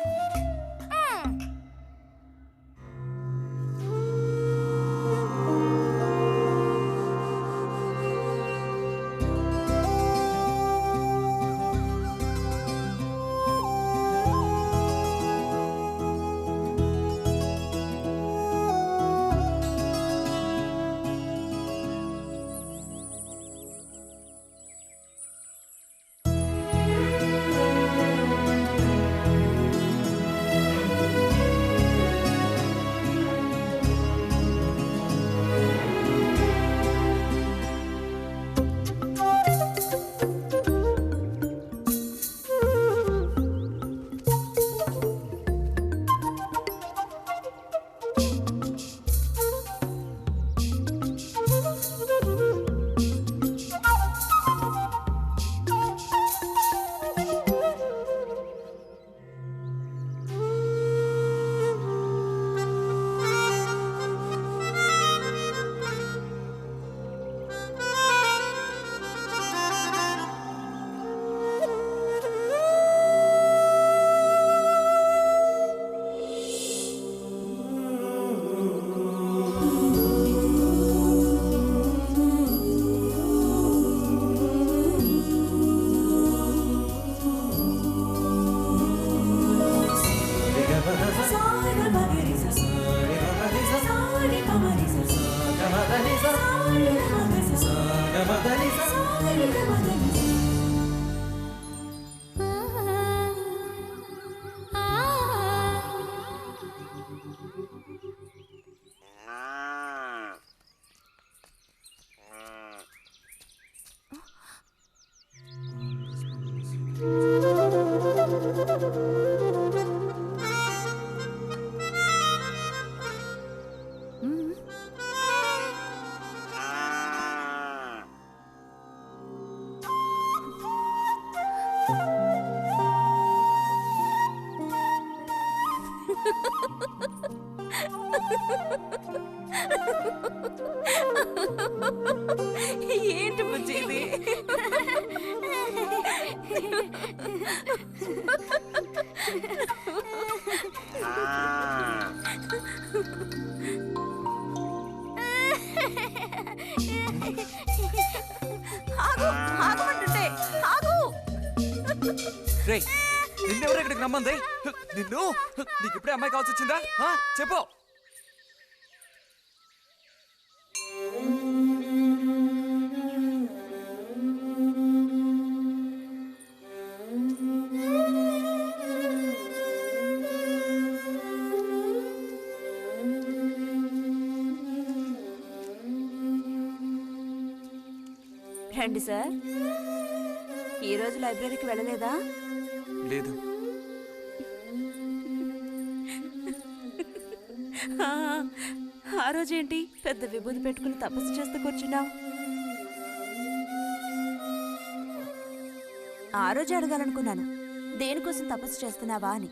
ఏంటి బుజ్జి ఇది? ఆగు ఆగమంటుంటే ఆగు. రే నిన్నెవరు ఇక్కడికి రమ్మంది? నిన్ను నీకు ఇప్పుడే అమ్మాయి కావాల్సి వచ్చిందా? చెప్పు. రండి సార్. ఈరోజు లైబ్రరీకి వెళ్ళలేదా? లేదు. ఆ రోజేంటి పెద్ద విభూతి పెట్టుకుని తపస్సు చేస్తూ కూర్చున్నావు? ఆ రోజు అడగాలనుకున్నాను, దేనికోసం తపస్సు చేస్తున్నావా అని.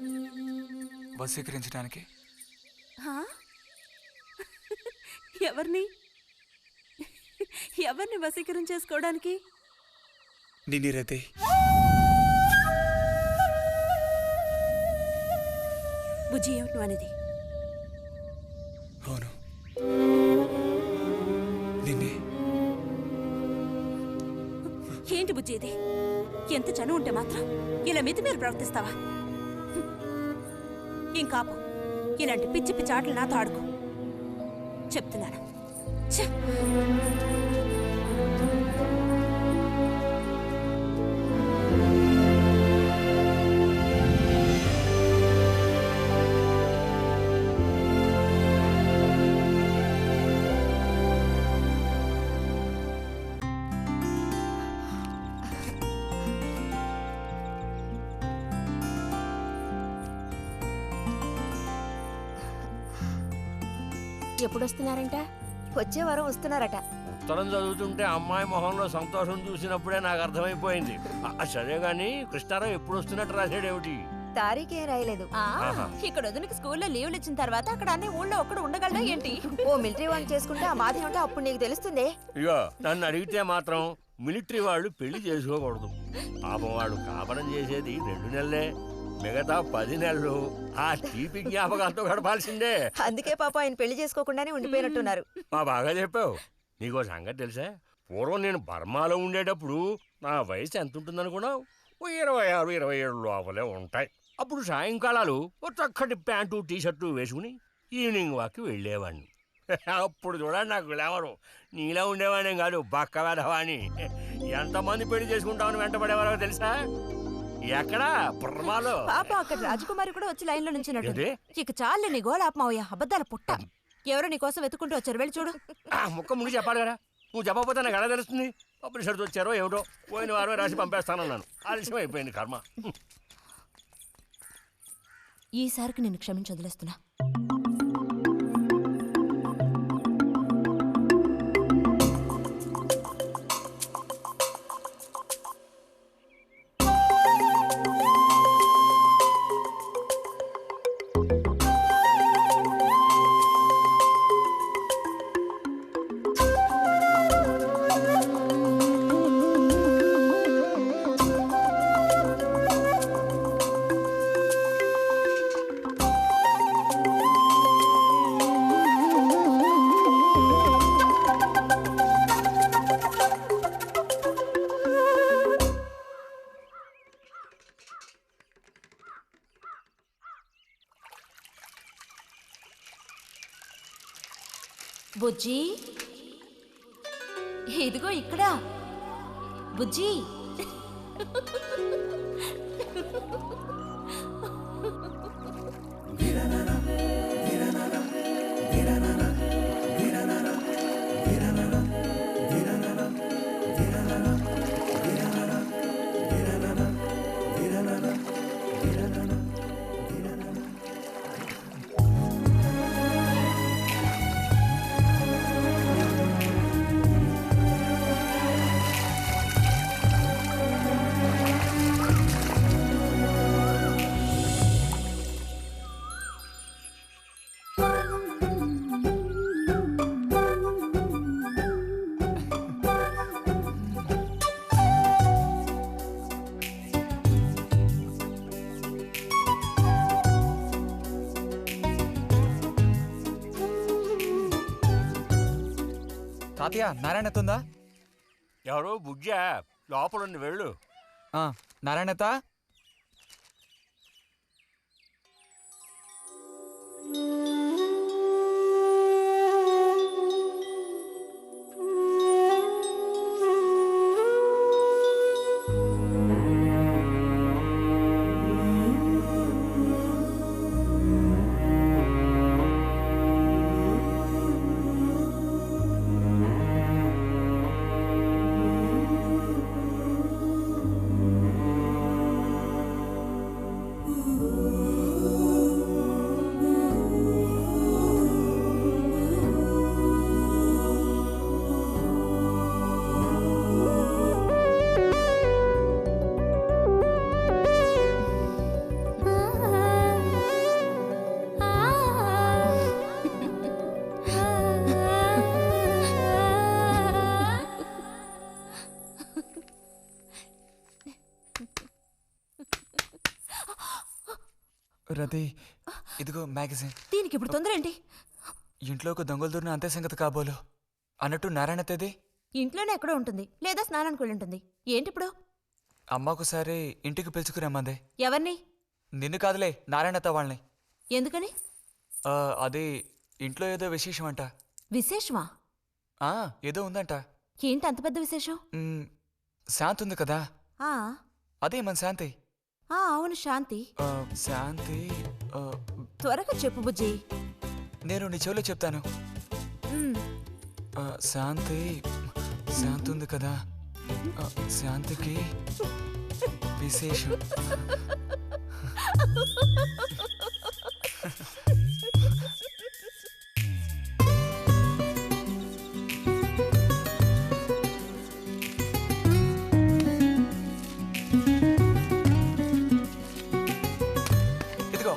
వశీకరించడానికి. ఎవరిని ఎవరిని వశీకరణ చేసుకోవడానికి? నిన్నిరైతే బుజ్జి ఏమిటి అనేది? అవును, నిన్నే. ఏంటి బుజ్జి ఇది? ఎంత చనువు ఉంటే మాత్రం ఇలా మితిమీరి ప్రవర్తిస్తావా? ఇంకాపు ఇలాంటి పిచ్చి పిచ్చి ఆటలు నాతో ఆడుకో చెప్తున్నాను. ఛే! ఎప్పుడు వస్తున్నారంట? వచ్చే వారం వస్తున్నారట. ఉత్తరం చదువుతుంటే అమ్మాయి మొహంలో సంతోషం చూసినప్పుడే నాకు అర్థమైపోయింది. సరే గాని కృష్ణారావు ఎప్పుడు వస్తున్నట్టు రాశాడేమిటి? తారీఖే రాయలేదు. ఇక్కడ వదినకి స్కూల్లో లీవ్లు ఇచ్చిన తర్వాత అక్కడ అన్ని ఊళ్ళో ఒక్కడు ఉండగలడా ఏంటి? ఓ మిలిటరీ వాడిని చేసుకుంటే ఆ బాధ ఏమిటో అప్పుడు నీకు తెలుస్తుంది. ఇగో నన్ను అడిగితే మాత్రం మిలిటరీ వాళ్ళు పెళ్లి చేసుకోకూడదు. పాపం వాడు కాపరం చేసేది 2 నెలలే, మిగతా 10 నెలలు ఆ తీపి జ్ఞాపకాలతో గడపాల్సిందే. అందుకే పాప ఆయన పెళ్లి చేసుకోకుండానే ఉండిపోయినట్టున్నారు. మా బాగా చెప్పావు. నీకో సంగతి తెలుసా? పూర్వం నేను బర్మాలో ఉండేటప్పుడు నా వయసు ఎంత ఉంటుందనుకున్నావు? 26, 27 లోపలే ఉంటాయి. అప్పుడు సాయంకాలాలు ఓ చక్కటి ప్యాంటు టీషర్టు వేసుకుని ఈవినింగ్ వాక్కి వెళ్ళేవాడిని. అప్పుడు చూడండి నాకు గ్లామరు. నీలా ఉండేవాడిని కాదు, బక్క వెధవాణి. ఎంతమంది పెళ్లి చేసుకుంటామని వెంటబడేవారో తెలుసా? ఎక్కడా బర్మాలో. పాప అక్కడ రాజకుమారి కూడా వచ్చి లైన్లో నుంచినట్టు. ఏంటి? ఇక చాలు నీ గోల ఆపమావయ్య, అబద్ధాల పుట్ట. ఎవరో నీ కోసం వెతుకుంటూ వచ్చారు, వెళ్ళి చూడు. ముక్క ముందు చెప్పాలి కదా, నువ్వు చెప్పకపోతే నాకు ఎలా తెలుస్తుంది? పబ్లిషర్తో వచ్చారో ఏమిటో, పోయిన వారమే రాసి పంపేస్తానన్నాను. ఆలస్యం అయిపోయింది కర్మ. ఈసారికి నిన్ను క్షమించి వదిలేస్తున్నా. బుజ్జి, ఇదిగో ఇక్కడ. బుజ్జి, తాతయ్య నారాయణత ఉందా? ఎవరు బుజ్జా? లోపల వెళ్ళు. నారాయణత రతి, ఇదిగో మ్యాగజైన్. దీనికి ఇప్పుడు తొందర ఏంటి? ఇంట్లో ఒక దొంగలు దూరిన అంతే సంగతి కాబోలు. అన్నట్టు నారాయణతది ఇంట్లోనే ఎక్కడో ఉంటుంది, లేదా స్నానానికి వెళ్ళి ఉంటుంది. ఏంటి ఇప్పుడు? అమ్మకుసారి ఇంటికి పిలుచుకురమ్మందే. ఎవరిని? నిన్ను కాదులే, నారాయణత వాళ్ళని. ఎందుకని? అది ఇంట్లో ఏదో విశేషం అంట. విశేషమా? ఏదో ఉందంట. ఏంటి అంత పెద్ద విశేషం? శాంతి ఉంది కదా, ఆ అదే మన శాంతి. అవును, శాంతి. శాంతి త్వరగా చెప్పు బుజ్జి. నేను నీ చెవిలో చెప్తాను. శాంతి శాంతి ఉంది కదా, శాంతికి విశేషం. ఇదిగో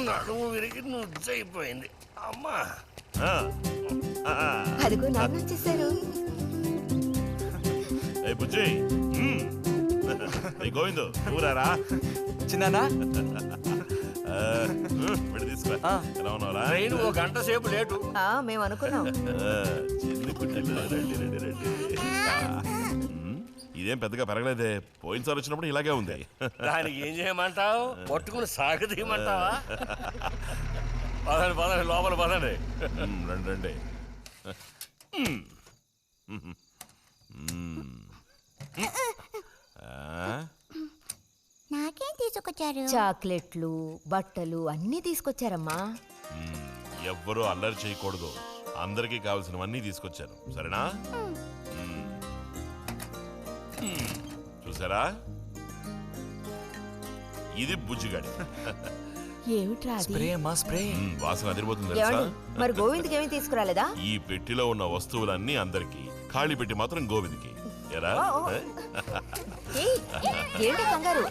నడుము విరిగి నుజ్జైపోయింది అమ్మా. అదిగో నాన్న వచ్చేసారు. బుజ్జి గోవిందు ఊరారా చిన్నానా విడి తీసుకురా. ఎలా ఉన్నారా? ట్రైన్ ఓ గంట సేపు లేటు. మేము అనుకున్నాం. చిన్ని కుట్టిలు రండి రండి రండి. ఇదేం పెద్దగా పెరగలేదే, పోయినసారి వచ్చినప్పుడు ఇలాగే ఉంది. దానికి ఏం చేయమంటావు? పట్టుకుని సాగదీయమంటావా? పదండి పదండి, లోపల పదండి. రండి రండి. నాకేం తీసుకొచ్చారు? చాక్లెట్లు, బట్టలు అన్నీ తీసుకొచ్చారమ్మా. ఎవ్వరూ అల్లరి చేయకూడదు, అందరికీ కావాల్సినవన్నీ తీసుకొచ్చాను, సరేనా? చూసారా, ఇది బుజ్జిగాడి. స్ప్రే అమ్మా, స్ప్రే. వాసన అదిరిపోతుంది తెలుసా? మరి గోవింద్కి ఏమీ తీసుకురాలేదా? ఈ పెట్టిలో ఉన్న వస్తువులన్నీ అందరికి, ఖాళీ పెట్టి మాత్రం గోవింద్కి. ఎరా ఏంటి కంగారు?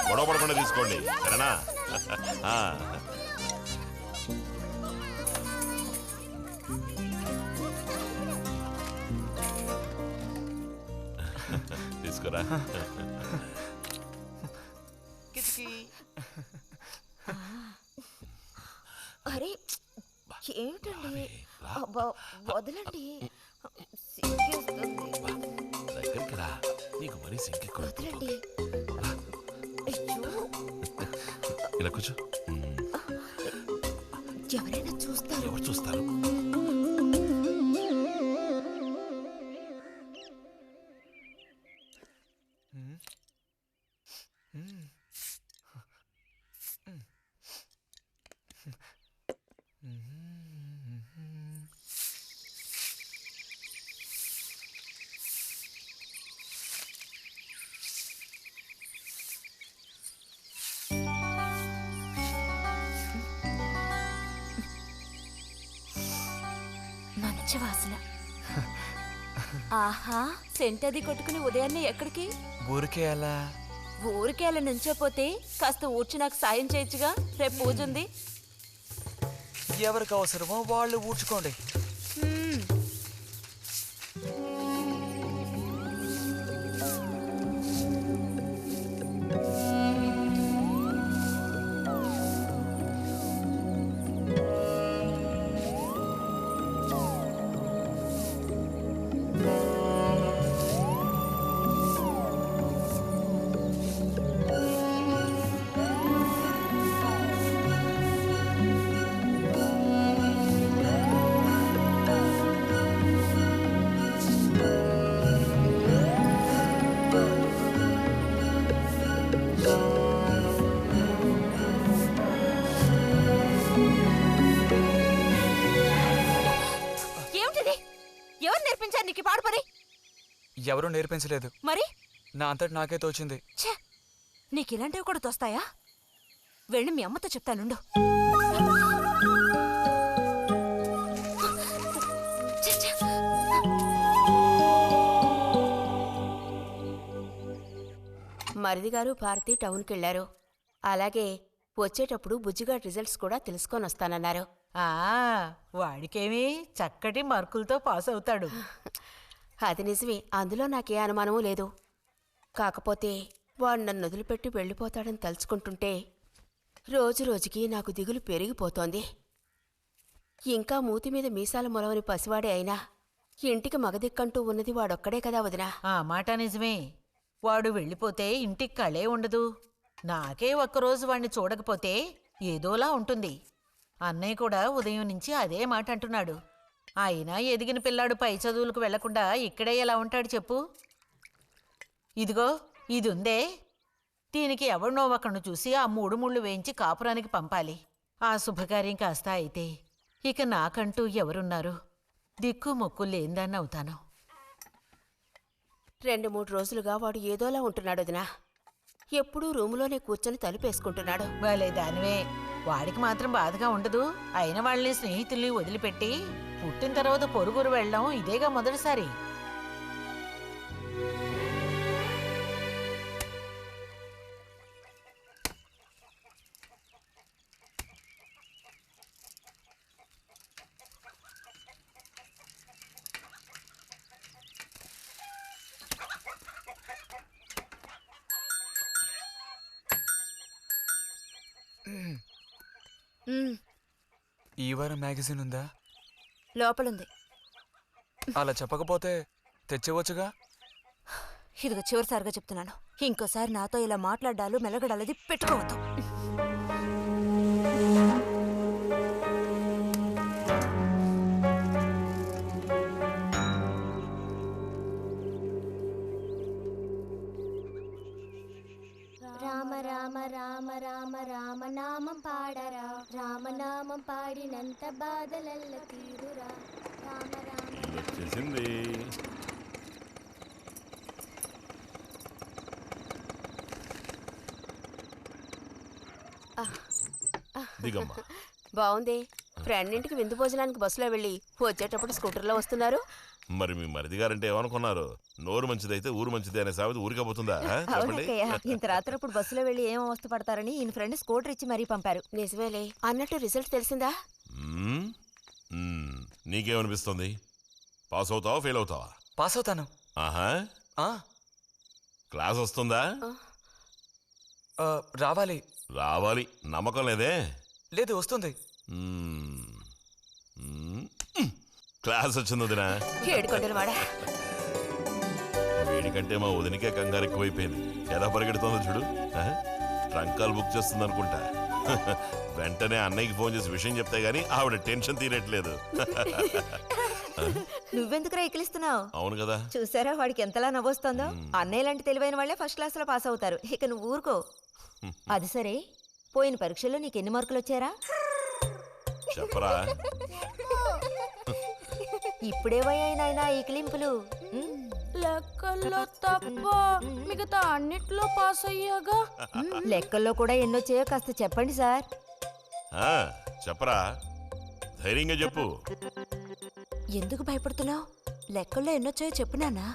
గొడవ పడకుండా తీసుకోండి, సరేనా? తీసుకురా. అరే ఏమిటండి, వదలండి. దగ్గరికి రా, నీకు మరీ వదలండి. ఇలా కూర్చో. ఎవరైనా చూస్తారు. ఎవరు చూస్తారు? మంచి వాసన. ఆహా, సెంట్ అది కొట్టుకుని ఉదయాన్నే ఎక్కడికి? ఊరికే అలా. ఊరికే అలా నుంచోపోతే కాస్త ఊడ్చి నాకు సాయం చేయొచ్చుగా, రేపు పూజ ఉంది. ఎవరికి అవసరమో వాళ్ళు ఊడ్చుకోండి. ఎవరూ నేర్పించలేదు. మరి నా అంతటి నాకే తోచింది. నీకు ఇలాంటివి కూడా తోస్తాయా? వెళ్ళి మీ అమ్మతో చెప్తానుండు. మరిది గారు భారతి టౌన్కి వెళ్లారు. అలాగే వచ్చేటప్పుడు బుజ్జిగాడి రిజల్ట్స్ కూడా తెలుసుకొని వస్తానన్నారు. వాడికేమీ చక్కటి మార్కులతో పాస్ అవుతాడు. అది నిజమే, అందులో నాకే అనుమానమూ లేదు. కాకపోతే వాడు నన్ను వదిలిపెట్టి వెళ్ళిపోతాడని తలుచుకుంటుంటే రోజు రోజుకి నాకు దిగులు పెరిగిపోతోంది. ఇంకా మూతి మీద మీసాల మొలవని పసివాడే అయినా ఇంటికి మగదిక్కంటూ ఉన్నది వాడొక్కడే కదా వదినా. ఆ మాట నిజమే. వాడు వెళ్ళిపోతే ఇంటికి కళే ఉండదు. నాకే ఒక్కరోజు వాణ్ణి చూడకపోతే ఏదోలా ఉంటుంది. అన్నయ్య కూడా ఉదయం నుంచి అదే మాట అంటున్నాడు. అయినా ఎదిగిన పిల్లాడు పై చదువులకు వెళ్లకుండా ఇక్కడే ఎలా ఉంటాడు చెప్పు? ఇదిగో ఇది ఉందే, దీనికి ఎవరినో ఒకను చూసి ఆ 3 ముళ్ళు వేయించి కాపురానికి పంపాలి. ఆ శుభకార్యం కాస్త అయితే ఇక నాకంటూ ఎవరున్నారు? దిక్కు మొక్కు లేందాన్ని అవుతాను. 2-3 రోజులుగా వాడు ఏదోలా ఉంటున్నాడు వదినా. ఎప్పుడూ రూములోనే కూర్చొని తలుపేసుకుంటున్నాడు. వాళ్ళే దానివే, వాడికి మాత్రం బాధగా ఉండదు. అయిన వాళ్ళని స్నేహితుల్ని వదిలిపెట్టి పుట్టిన తర్వాత పొరుగురు వెళ్ళడం ఇదేగా మొదటిసారి. ఈ వారం మ్యాగజైన్ ఉందా? లోపలుంది. అలా చెప్పకపోతే తెచ్చేవచ్చుగా. ఇదిగో చివరిసారిగా చెప్తున్నాను, ఇంకోసారి నాతో ఇలా మాట్లాడాలు మెలగడాలది పెట్టుకోవద్దు. రామ రామ రామ రామ రామ నామం పాడరా, రామనామం పాడినంత బాధలల్ల తీరురా. రామ రామ వచ్చేసింది. దిగమ్మా. బాగుంది. ఫ్రెండ్ ఇంటికి విందు భోజనానికి బస్సులో వెళ్ళి వచ్చేటప్పుడు స్కూటర్లో వస్తున్నారు. మరి మీ మరిది గారంటే ఏమనుకున్నారు? నోరు మంచిదైతే ఊరు మంచిది అనే సామెత ఊరికపోతుందా? చెప్పండి. ఇంత రాత్రప్పుడు బస్సులో వెళ్ళి ఏం అవస్థ పడతారని ఈయన ఫ్రెండ్ స్కూటర్ ఇచ్చి మరీ పంపారు. నిజమేలే. అన్నట్టు రిజల్ట్ తెలిసిందా? నీకేమనిపిస్తుంది? పాస్ అవుతావా ఫెయిల్ అవుతావా? పాస్ అవుతాను. ఆహా, క్లాస్ వస్తుందా? రావాలి. రావాలి నమ్మకం లేదే? లేదు, వస్తుంది. క్లాస్ వచ్చింది వదినా. వీడికంటే మా వదినికే కంగారు ఎక్కువైపోయింది. ఎలా పరిగెడుతుందో చూడు. ట్రంకాలు బుక్ చేస్తుంది అనుకుంటా. వెంటనే అన్నయ్యకి ఫోన్ చేసి విషయం చెప్తే గానీ ఆవిడ టెన్షన్ తీరట్లేదు. నువ్వెందుకురా ఎక్కిలిస్తున్నావు? అవును కదా. చూసారా వాడికి ఎంతలా నవ్వొస్తుందో. అన్నయ్య లాంటి తెలివైన వాళ్ళే ఫస్ట్ క్లాస్ లో పాస్ అవుతారు. ఇక నువ్వు ఊరుకో. అది సరే, పోయిన పరీక్షల్లో నీకు ఎన్ని మార్కులు వచ్చారా? చెప్పరా. ఇప్పుడేవయ్యాయి నాయనా ఈ క్లింపులు? లెక్కల్లో తప్ప మిగతా అన్నిట్లో పాస్ అయ్యాగా. లెక్కల్లో కూడా ఎన్నొచ్చాయో కాస్త చెప్పండి సార్. చెప్పరా, ధైర్యంగా చెప్పు. ఎందుకు భయపడుతున్నావు? లెక్కల్లో ఎన్నొచ్చాయో చెప్పు నాన్నా.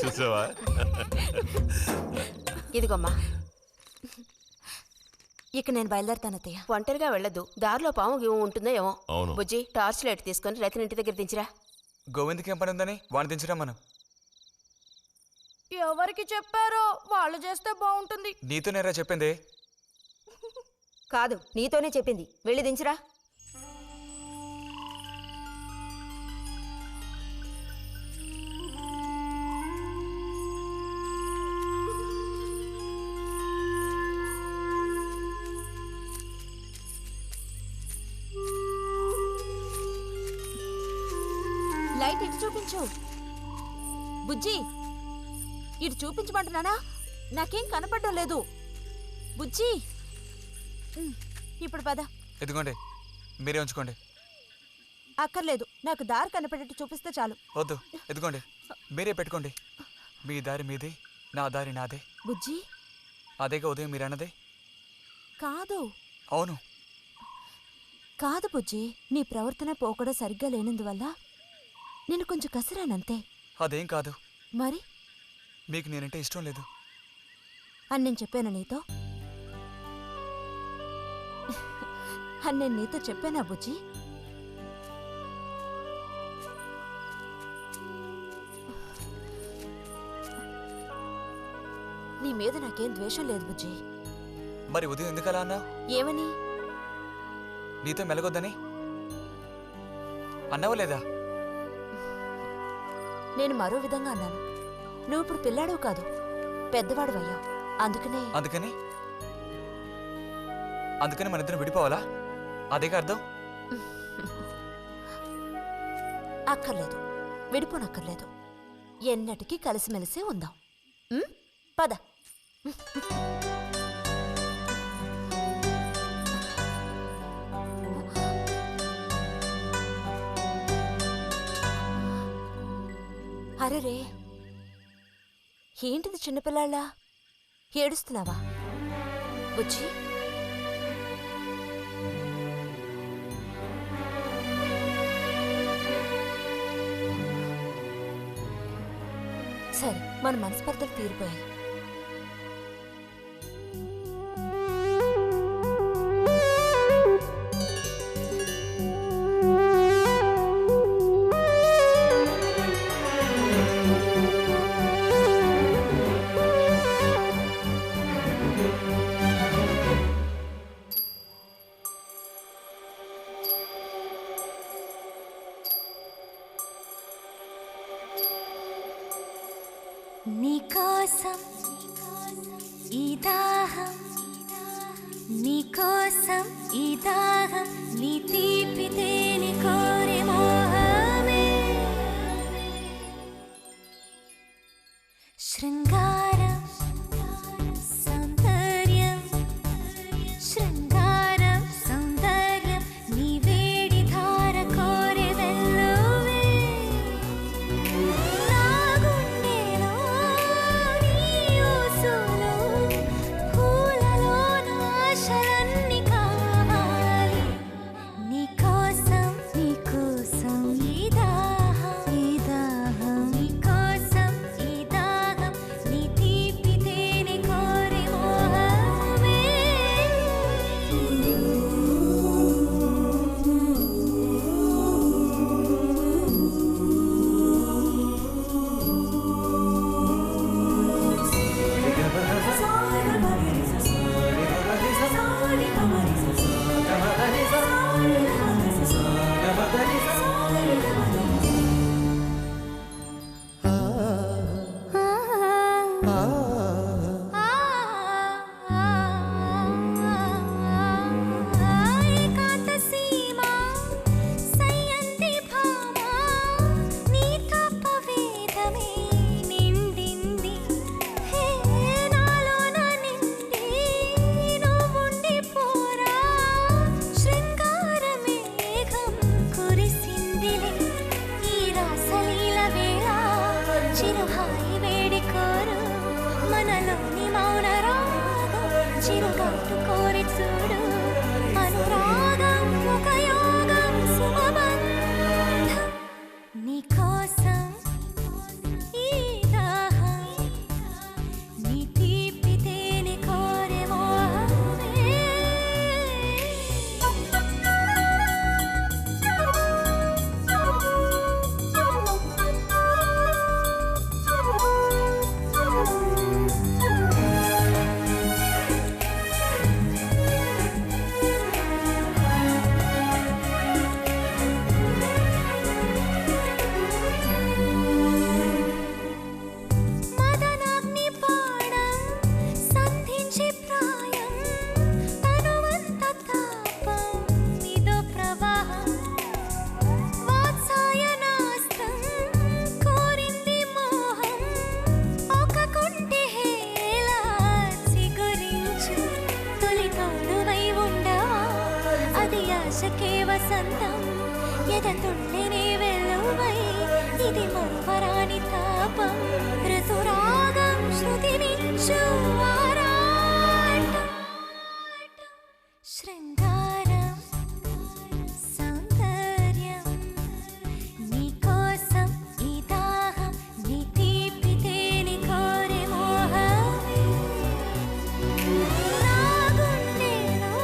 చూసావా? ఇదిగోమ్మా. ఇక నేను బయలుదేరుతాను అత్తయ్య. ఒంటరిగా వెళ్ళొద్దు, దారిలో పాము గీము ఉంటుందో ఏమో. అవును. బుజ్జి, టార్చ్ లైట్ తీసుకొని రతిని ఇంటి దగ్గర దించిరా. గోవింద్కి ఏం పని ఉందని వాడిని దించరా మనం? ఎవరికి చెప్పారో వాళ్ళు చేస్తే బాగుంటుంది. నీతో నేరా చెప్పింది? కాదు, నీతోనే చెప్పింది. వెళ్ళి దించురా. లైట్ ఇటు చూపించు. బుజ్జి, ఇటు చూపించమంటున్నానా? నాకేం కనపడడం లేదు. బుజ్జి, ఇప్పుడు పద. ఎదుగోండి, మీరే ఉంచుకోండి. అక్కర్లేదు, నాకు దారి కనపడేట్టు చూపిస్తే చాలు. వద్దు, ఎదుగోండి, మీరే పెట్టుకోండి. మీ దారి మీదే, నా దారి నాదే. బుజ్జి, అదేగా ఉదయం మీరు అన్నదే. కాదు. అవును. కాదు బుజ్జి, నీ ప్రవర్తన పోకడ సరిగ్గా లేనందువల్ల నేను కొంచెం కసిరానంతే. అదేం కాదు. మరి మీకు నేనంటే ఇష్టం లేదు అని నేను చెప్పాను నీతో? అని నేను నీతో చెప్పానా బుజ్జి? నీ మీద నాకేం ద్వేషం లేదు బుజ్జి. మరి ఉదయం ఎందుకలా అన్నావు? ఏమని? నీతో మెలగొద్దని అన్నావు లేదా? నేను మరో విధంగా అన్నాను. నువ్వు ఇప్పుడు పిల్లాడవు కాదు, పెద్దవాడు అయ్యావు. అందుకనే అందుకని మన ఇద్దరం విడిపోవాలా? అదేగా అర్థం? అక్కర్లేదు, విడిపోనక్కర్లేదు. ఎన్నటికీ కలిసిమెలిసి ఉందాం. పద. అరెరే, ఏంటిది చిన్నపిల్లాళ్ళ ఏడుస్తున్నావా బుజ్జి? సరే, మన మనస్పర్ధలు తీరిపోయాయి. నీకోసం ఈ దాహం, నీకోసం ఈ దాహం, నీ తీపి తేనె కోరి మోహమే. శృంగారం సౌందర్యం, శృంగారం సౌందర్యం, నీ వేడి ధార కోరి వెల్లువే. నా గుండెలో నీ ఊసులో, పూలలో నా ఆశలన్నీ కావాలి. నీకోసం చిరుగాటు కోరి చూడు అనురాగం ఒక యోగం సుమబంధం నీకోసం ఈ దాహం నీ తీపి తేనె కోరే మోహమే మదనాగ్ని బాణం సంధించే ప్రాయం తనువంత తాపం ఇదో ప్రవాహం వాత్సాయనాస్తం కోరింది మోహం ఒక కొంటె హేళ చిగురించు తొలి తోడువై ఉండవా అది ఆశకే వసంతం ఎదతుండెనే వెల్లువై ఇది మరువరాని తాపం ఋతురాగం శృతి మించు ఆరాటం శృంగారం సౌందర్యం నీకోసం ఈ దాహం నీ తీపి తేనె కోరే మోహమే నా గుండెలో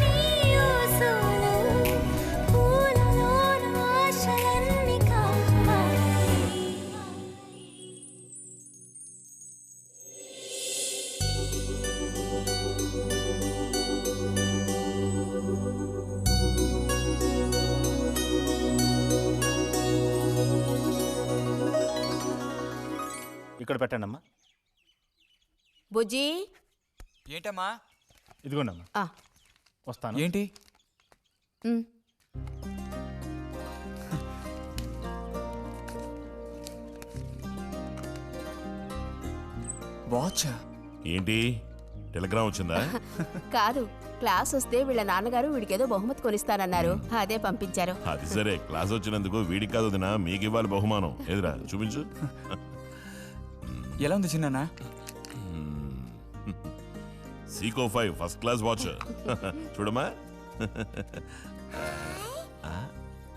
నీ ఊసులు పూలలోన ఆశలన్నీ కాపాడి ఇక్కడ పెట్టండి అమ్మా. బుజ్జి ఏంటమ్మా? ఇదిగోండి అమ్మా. ఆ. వస్తాను. ఏంటి? వాచ్ ఏంటి టెలిగ్రామ్ వచ్చిందా? కాదు, క్లాస్ వస్తే వీళ్ళ నాన్నగారు వీడికేదో బహుమతి కొనిస్తానన్నారు, అదే పంపించారు. అది సరే, క్లాస్ వచ్చినందుకు వీడికి కాదు వదినా, మీకు ఇవ్వాలి బహుమానం. ఎదురా చూపించు. ఎలా ఉంది చిన్న? Seeko 5 first class watch. చూడమ్మా.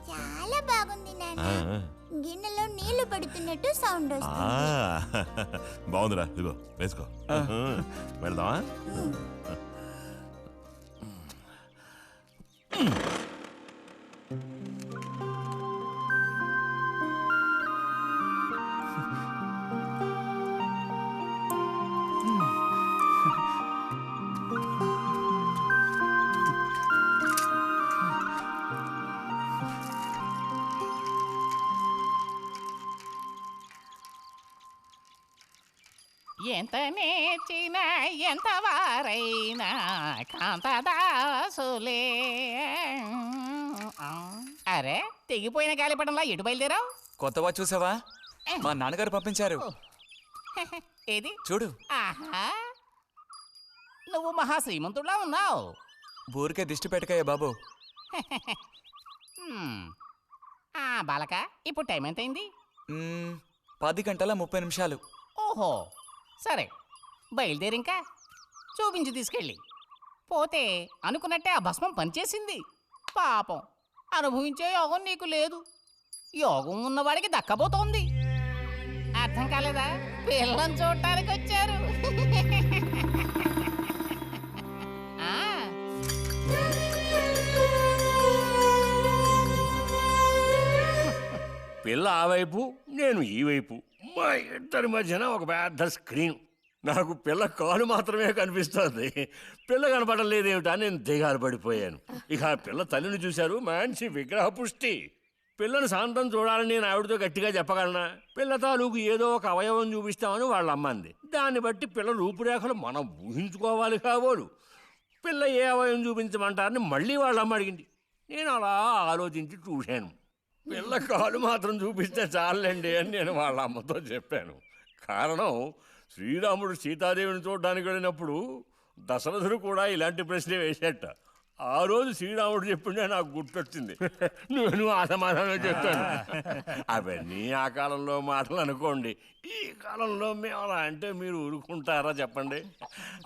చాలా బాగుంది నాన్న. గిన్నెలో నీళ్లు పడుతున్నట్టు సౌండ్ వస్తుంది. బాగుందిరా, ఇదిగో వేసుకో. వెళ్దామా? ఎంత నేర్చినా ఎంత వారైనా కాంతదాసులే. అరే, తెగిపోయిన గాలిపటంలా ఎటు బయలుదేరావు? కొత్త వాచ్ చూసావా? మా నాన్నగారు పంపించారు. ఏది చూడు. ఆహా, నువ్వు మహా శ్రీమంతుడులా ఉన్నావు. ఊరికే దిష్టి పెట్టకయ్యా బాబు. బాలక, ఇప్పుడు టైం ఎంతైంది? 10:30 ఓహో, సరే, బయలుదేరి ఇంకా చూపించి తీసుకెళ్ళి. పోతే అనుకున్నట్టే ఆ భస్మం పనిచేసింది. పాపం, అనుభవించే యోగం నీకు లేదు. యోగం ఉన్నవాడికి దక్కబోతోంది. అర్థం కాలేదా? పిల్లని చూడటానికి వచ్చారు. పిల్ల ఆ వైపు, నేను ఈ వైపు, మా ఇద్దరి మధ్యన ఒక పెద్ద స్క్రీన్. నాకు పిల్ల కాలు మాత్రమే కనిపిస్తుంది. పిల్ల కనపడడం లేదేమిటా నేను దిగాలు పడిపోయాను. ఇక ఆ పిల్ల తల్లిని చూశారు, మంచి విగ్రహ పుష్టి. పిల్లని శాంతం చూడాలని నేను ఆవిడతో గట్టిగా చెప్పగలనా? పిల్ల తాలూకు ఏదో ఒక అవయవం చూపిస్తామని వాళ్ళ అమ్మంది. దాన్ని బట్టి పిల్ల రూపురేఖలు మనం ఊహించుకోవాలి కాబోలు. పిల్ల ఏ అవయవం చూపించమంటారని మళ్ళీ వాళ్ళ అమ్మ అడిగింది. నేను అలా ఆలోచించి చూశాను. పిల్ల కాలు మాత్రం చూపిస్తే చాలండి అని నేను వాళ్ళ అమ్మతో చెప్పాను. కారణం, శ్రీరాముడు సీతాదేవిని చూడడానికి వెళ్ళినప్పుడు దశరథుడు కూడా ఇలాంటి ప్రశ్నే వేసేట. ఆ రోజు శ్రీరాముడు చెప్పిండే నాకు గుర్తొచ్చింది. నేను ఆ సమాధానం చెప్తాను. అవన్నీ ఆ కాలంలో మాటలు అనుకోండి. ఈ కాలంలో మేము అలా అంటే మీరు ఊరుకుంటారా చెప్పండి?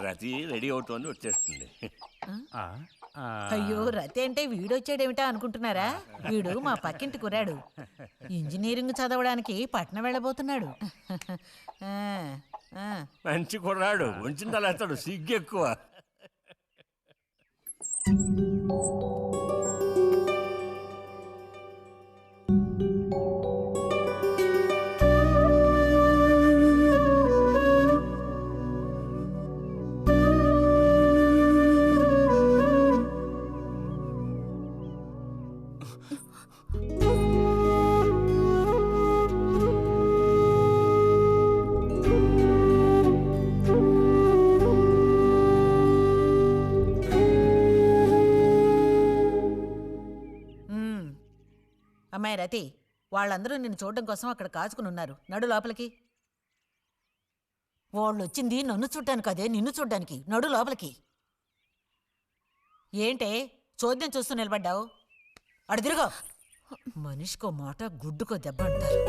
రతి రెడీ అవుతోంది, వచ్చేస్తుంది. అయ్యో రతి అంటే వీడొచ్చాడేమిటా అనుకుంటున్నారా? వీడు మా పక్కింటి కుర్రాడు. ఇంజనీరింగ్ చదవడానికి పట్నం వెళ్ళబోతున్నాడు. మంచి కుర్రాడు, ఉంచిందా లేస్తాడు, సిగ్గెక్కువ. అమ్మాయి రతి, వాళ్ళందరూ నిన్ను చూడడం కోసం అక్కడ కాచుకుని ఉన్నారు. నడు లోపలికి. వాళ్ళు వచ్చింది నన్ను చూడ్డానికి అదే, నిన్ను చూడ్డానికి. నడు లోపలికి. ఏంటే చోద్యం చూస్తూ నిలబడ్డావు? అడు తిరుగు. మనిషికో మాట గుడ్డుకో దెబ్బ అంటారు.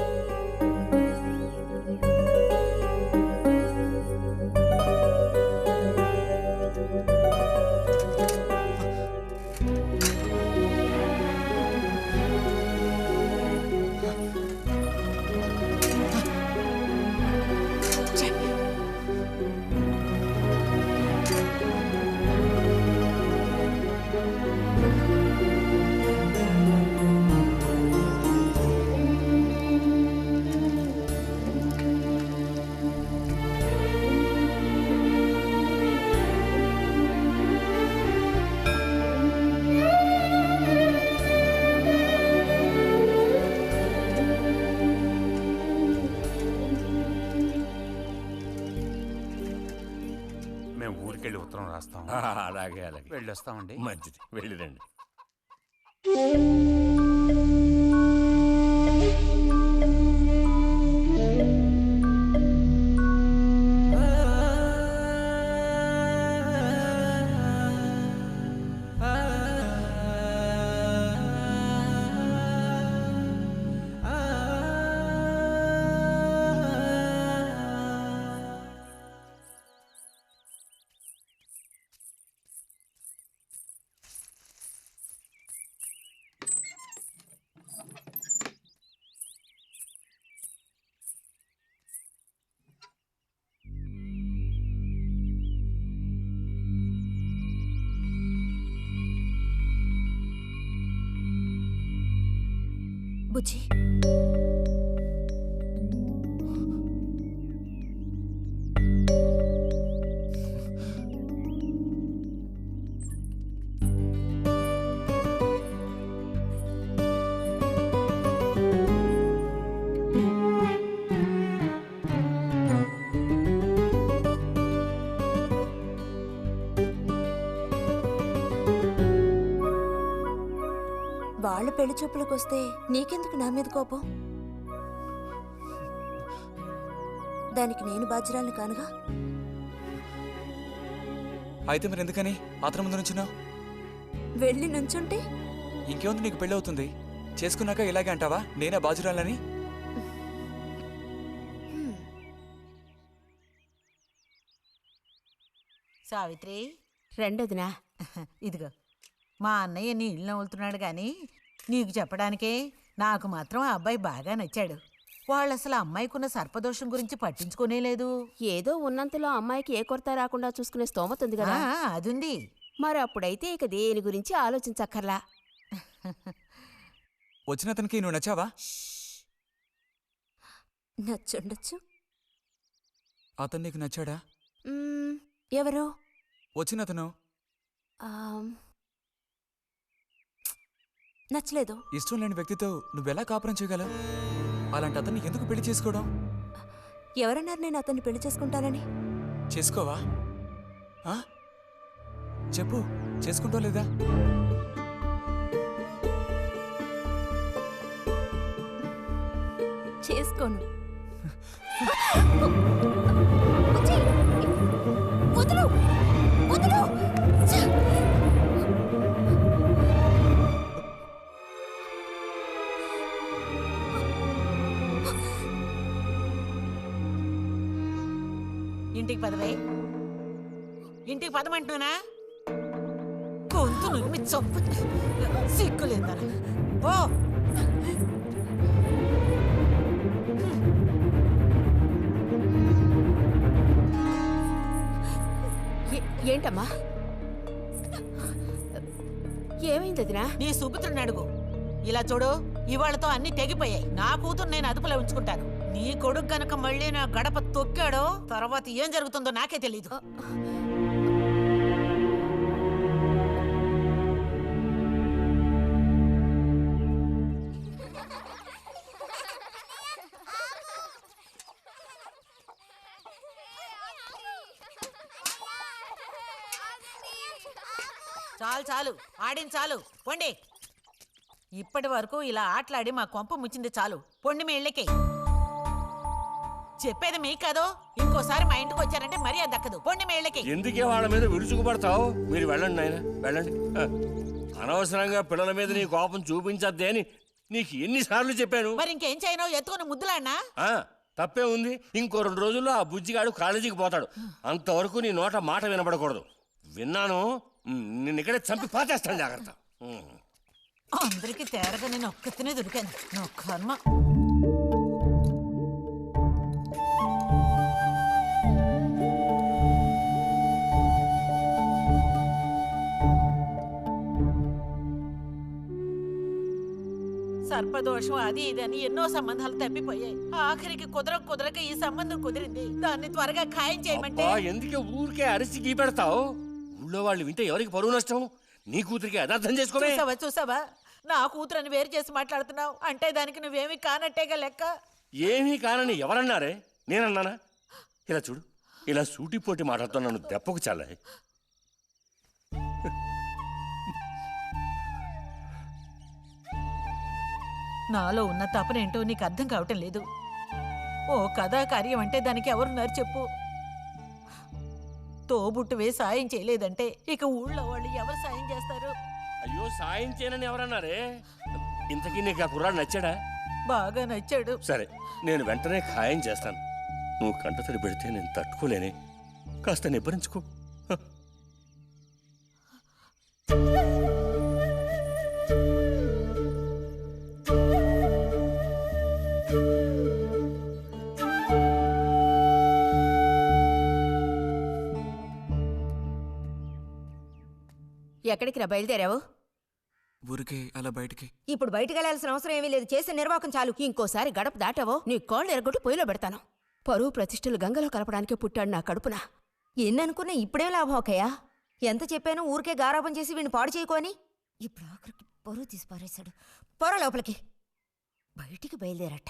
మేము ఊరికెళ్ళి ఉత్తరం రాస్తాం. అలాగే అలాగే వెళ్ళొస్తామండి. మంచిది, వెళ్ళిరండి. బుజ్జి, వాళ్ళ పెళ్లి చూపులకు వస్తే నీకెందుకు నా మీద కోపం? దానికి నేను బాధ్యురాలిని కానుగా. అయితే మరి ఎందుకని ఆత్రం ముందు నుంచున్నావు? వెళ్ళి నుంచుంటే ఇంకేముంది, నీకు పెళ్ళి అవుతుంది. చేసుకున్నాక ఇలాగే అంటావా నేనే బాజురాలని? సావిత్రి, రెండోదినా. ఇదిగో మా అన్నయ్య నీ ఇల్లు నవ్వులుతున్నాడు గాని నీకు చెప్పడానికే. నాకు మాత్రం ఆ అబ్బాయి బాగా నచ్చాడు. వాళ్ళు అసలు అమ్మాయికున్న సర్పదోషం గురించి పట్టించుకునే లేదు. ఏదో ఉన్నంతలో అమ్మాయికి ఏ కొరత రాకుండా చూసుకునే స్తోమత ఉంది కదా. అదుంది. మరి అప్పుడైతే ఇక దేని గురించి ఆలోచించక్కర్లా. వచ్చిన అతనికి నువ్వు నచ్చావా? నచ్చుండొచ్చు. అతను నీకు నచ్చాడా? ఎవరు? వచ్చిన అతను నచ్చలేదు. ఇష్టం లేని వ్యక్తితో నువ్వెలా కాపురం చేయగలవు? అలాంటి అతన్ని ఎందుకు పెళ్లి చేసుకోవడం? ఎవరన్నారు నేను అతన్ని పెళ్లి చేసుకుంటానని? చేసుకోవా? చెప్పు, చేసుకుంటావు లేదా? చేసుకోను. వదులు వదులు. పదవే. ఇంటికి పదమంటున్నా గొంతు నువ్వు చంపు. సిగ్గులేదా ఓ. ఏంటమ్మా ఏమైంది వదినా? నీ సుపుత్రుని అడుగు. ఇలా చూడు, ఇవాళతో అన్ని తెగిపోయాయి. నా కూతురు నేను అదుపులో ఉంచుకుంటాను. నీ కొడుకు గనక మళ్ళీ నా గడప తొక్కాడో తర్వాత ఏం జరుగుతుందో నాకే తెలీదు. చాలు చాలు ఆడిన చాలు పొండి. ఇప్పటి వరకు ఇలా ఆటలాడి మా కొంప ముచ్చింది చాలు. పొండి మీ ఇళ్ళకి. చెప్పేది మీకు కాదు, ఇంకోసారి మా ఇంటికి వచ్చారంటే మర్యాద దక్కదు. పొండి మీ ఇళ్ళకి. ఎందుకే వాళ్ళ మీద విరుచుకుపడతావు? మీరు వెళ్ళండి నాయన, వెళ్ళండి. అనవసరంగా పిల్లల మీద నీ కోపం చూపించద్దే అని నీకు ఎన్నిసార్లు చెప్పాను. మరి ఇంకేం చేయను? ఎత్తుకుని ముద్దులాడినా? తప్పే ఉంది. ఇంకో 2 రోజుల్లో ఆ బుజ్జిగాడు కాలేజీకి పోతాడు. అంతవరకు నీ నోట మాట వినపడకూడదు. విన్నాను, నిన్ను ఇక్కడే చంపి పాతేస్తాను. జాగ్రత్త. అందరికి తేరగా నేను ఒక్కతనే దొరికాను. నా కర్మ. సర్పదోషం అది ఇదని ఎన్నో సంబంధాలు తప్పిపోయాయి. ఆఖరికి కుదరక ఈ సంబంధం కుదిరింది. దాన్ని త్వరగా ఖాయం చేయమంటే ఎందుకే ఊరికే అరిసి గీ పెడతావు? ఊళ్ళో వాళ్ళు వింటే ఎవరికి పరువు నష్టం? నీ కూతురికి అదర్థం చేసుకోవే. చూసావా నా కూతురని వేరు చేసి మాట్లాడుతున్నావు అంటే దానికి నువ్వేమీ కానట్టేగా లెక్క. ఏమీ కానని ఎవరన్నారే? నేనన్నానా? ఇలా చూడు, ఇలా సూటిపోటి మాట్లాడుతూ నన్ను దెప్పకు చాలా. నాలో ఉన్న తపనేంటో నీకు అర్థం కావటం లేదు. ఓ కథాకార్యం అంటే దానికి ఎవరున్నారు చెప్పు? తోబుట్టువే సాయం చేయలేదంటే ఇక ఊళ్ళో వాళ్ళు ఎవరు సాయం చేస్తారు? అయ్యో, సాయం చేయనని ఎవరన్నారే? ఇంతకీ నీకు ఆ కుర్రాడు నచ్చాడా? బాగా నచ్చాడు. సరే, నేను వెంటనే ఖాయం చేస్తాను. నువ్వు కంటతడి పెడితే నేను తట్టుకోలేనే. కాస్త నిబ్బరించుకో. ఎక్కడికి రా బయలుదేరావు? ఊరికే అలా బయటికి. ఇప్పుడు బయటికి వెళ్ళాల్సిన అవసరం ఏమీ లేదు. చేసిన నిర్వాహకం చాలు. ఇంకోసారి గడప దాటావో నీ కాళ్ళు ఎరగొట్టి పొయ్యిలో పెడతాను. పరువు ప్రతిష్టలు గంగలో కలపడానికి పుట్టాడు నా కడుపున. ఎన్ననుకున్నా ఇప్పుడేం లాభం ఒకయ్యా? ఎంత చెప్పాను ఊరికే గారాపం చేసి వీడిని పాడు చేయకోని. ఇప్పుడు ఆఖరికి పరువు తీసి పారేశాడు. పొర లోపలికి. బయటికి బయలుదేరట.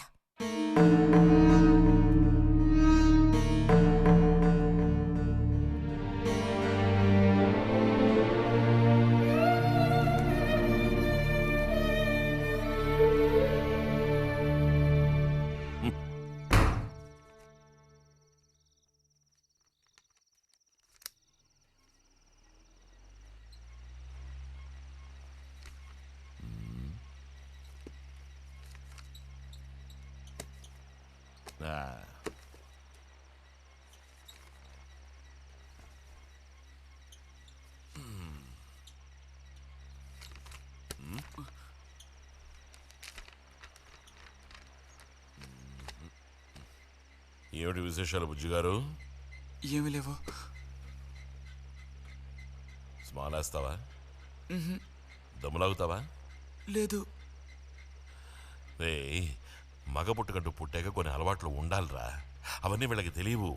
ఏమిటి విశేషాలు బుజ్జిగారు? ఏమి లేవు. స్మాలేస్తావా? దమ్ములాగుతావా? లేదు. రే, మగ పుట్టుకంటూ పుట్టాక కొన్ని అలవాట్లు ఉండాలిరా. అవన్నీ వీళ్ళకి తెలియవు.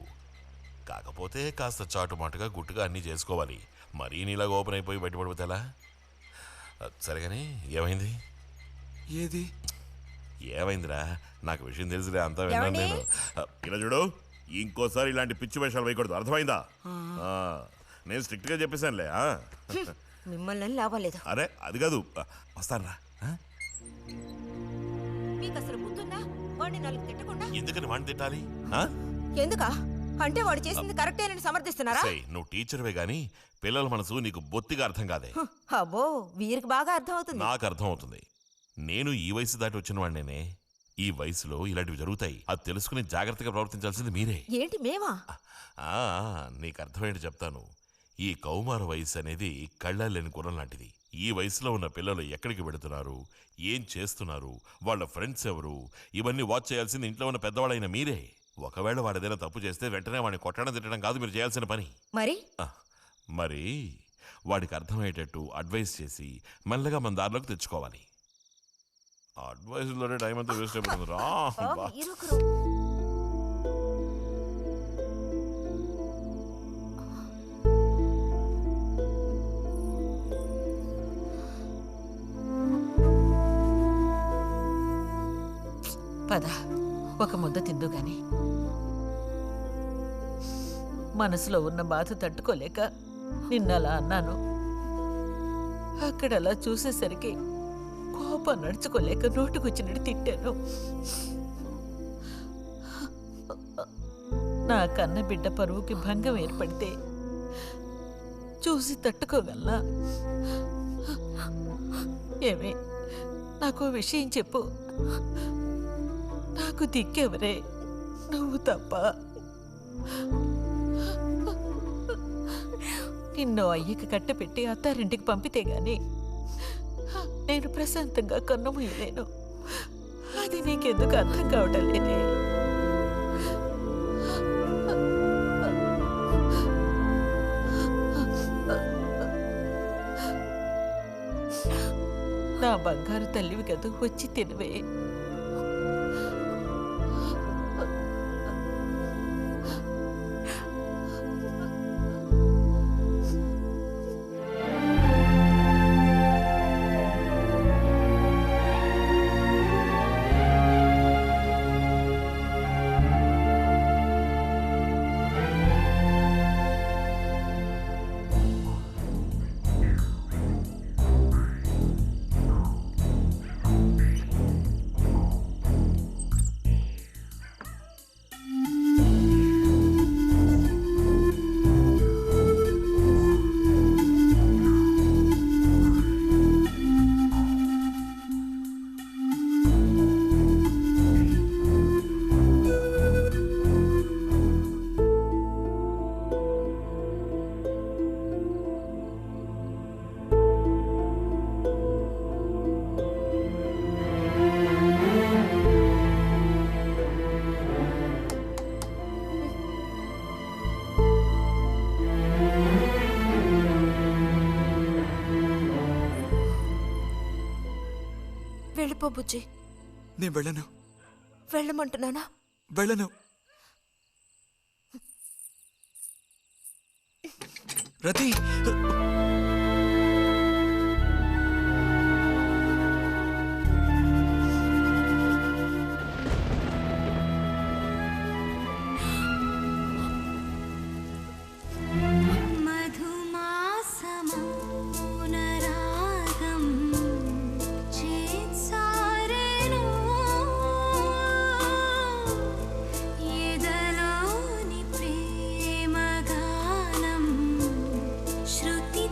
కాకపోతే కాస్త చాటుమాటుగా గుట్టుగా అన్నీ చేసుకోవాలి. మరీ నీలాగా ఓపెన్ అయిపోయి బయటపడిపోతే ఎలా? సరే కానీ ఏమైంది? ఏది ఏమైందిరా? నాకు విషయం తెలుసులే, అంతా విన్నాను నేను. ఇలా చూడు, ఇంకోసారి ఇలాంటి పిచ్చి వేషాలు వేయకూడదు, అర్థమైందా? నేను స్ట్రిక్ట్ గా చెప్పేశానులే. మిమ్మల్ని లాభం లేదు. అరే అది కాదు, వస్తానురా. మీకు అసలు గుర్తుందా? వాడిని 4 తిట్టకుండా. ఎందుకని వాడిని తిట్టాలి? ఎందుకా? అంటే వాడు చేసింది కరెక్టేనని సమర్థిస్తున్నారా? నువ్వు టీచర్వే గాని పిల్లల మనసు నీకు బొత్తిగా అర్థం కాదే. అబ్బో, వీరికి బాగా అర్థం అవుతుంది. నాకు అర్థం అవుతుంది. నేను ఈ వయసు దాటి వచ్చిన వాడినేనే. ఈ వయసులో ఇలాంటివి జరుగుతాయి. అది తెలుసుకుని జాగ్రత్తగా ప్రవర్తించాల్సింది మీరే. ఏంటి మేమా? నీకు అర్థమేంటి చెప్తాను. ఈ కౌమార వయసు అనేది కళ్ళలేని గుర్రం లాంటిది. ఈ వయసులో ఉన్న పిల్లలు ఎక్కడికి వెళుతున్నారు, ఏం చేస్తున్నారు, వాళ్ళ ఫ్రెండ్స్ ఎవరు, ఇవన్నీ వాచ్ చేయాల్సింది ఇంట్లో ఉన్న పెద్దవాళ్ళైన మీరే. ఒకవేళ వాడేదైనా తప్పు చేస్తే వెంటనే వాడిని కొట్టడం తిట్టడం కాదు మీరు చేయాల్సిన పని. మరి వాడికి అర్థమయ్యేటట్టు అడ్వైస్ చేసి మెల్లగా మన దారిలోకి తెచ్చుకోవాలి. అడ్వైస్లోనే టైం అంతా వేస్ట్ అయిపోతుంది రా. పద, ఒక ముద్ద తిందు గాని. మనసులో ఉన్న బాధ తట్టుకోలేక నిన్నలా అన్నాను. అక్కడలా చూసేసరికి కోపం నడుచుకోలేక నోటుకొచ్చినట్టు తిట్టాను. నా కన్న బిడ్డ పరువుకి భంగం ఏర్పడితే చూసి తట్టుకోగలనా? ఏమే, నాకు విషయం చెప్పు. నాకు దిక్కెవరే? నువ్వు తప్ప. నిన్ను అయ్యకి కట్టపెట్టి అత్తారింటికి పంపితే గాని నేను ప్రశాంతంగా కన్ను మూయలేను. అది నీకెందుకు అర్థం కావటం లేదే? నా బంగారు తల్లివి కదూ, వచ్చి తినవే. వెళ్ళిపో బుజ్జి. నేను వెళ్ళను. వెళ్ళమంటున్నానా? వెళ్ళను. రతి, శృతి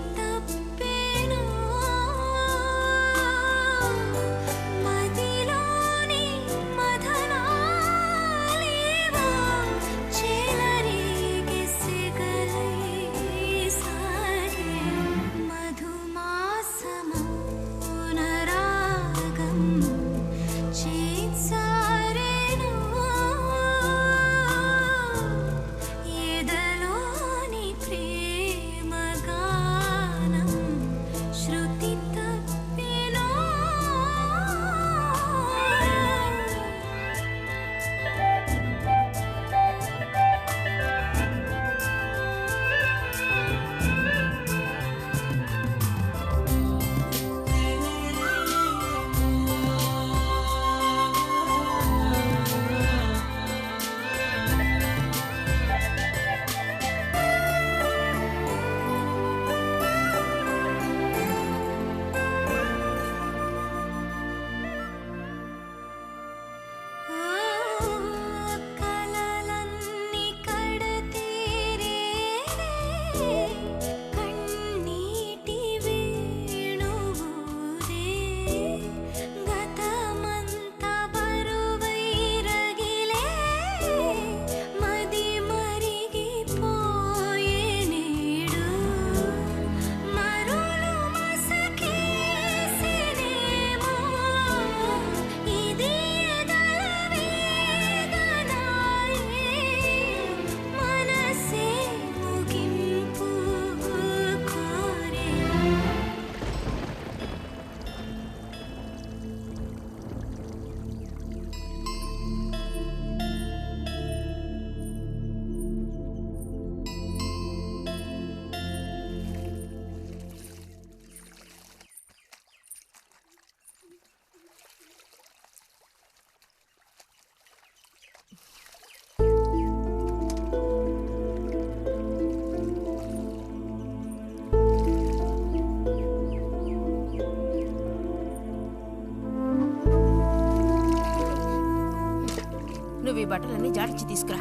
అన్ని జాడించి తీసుకురా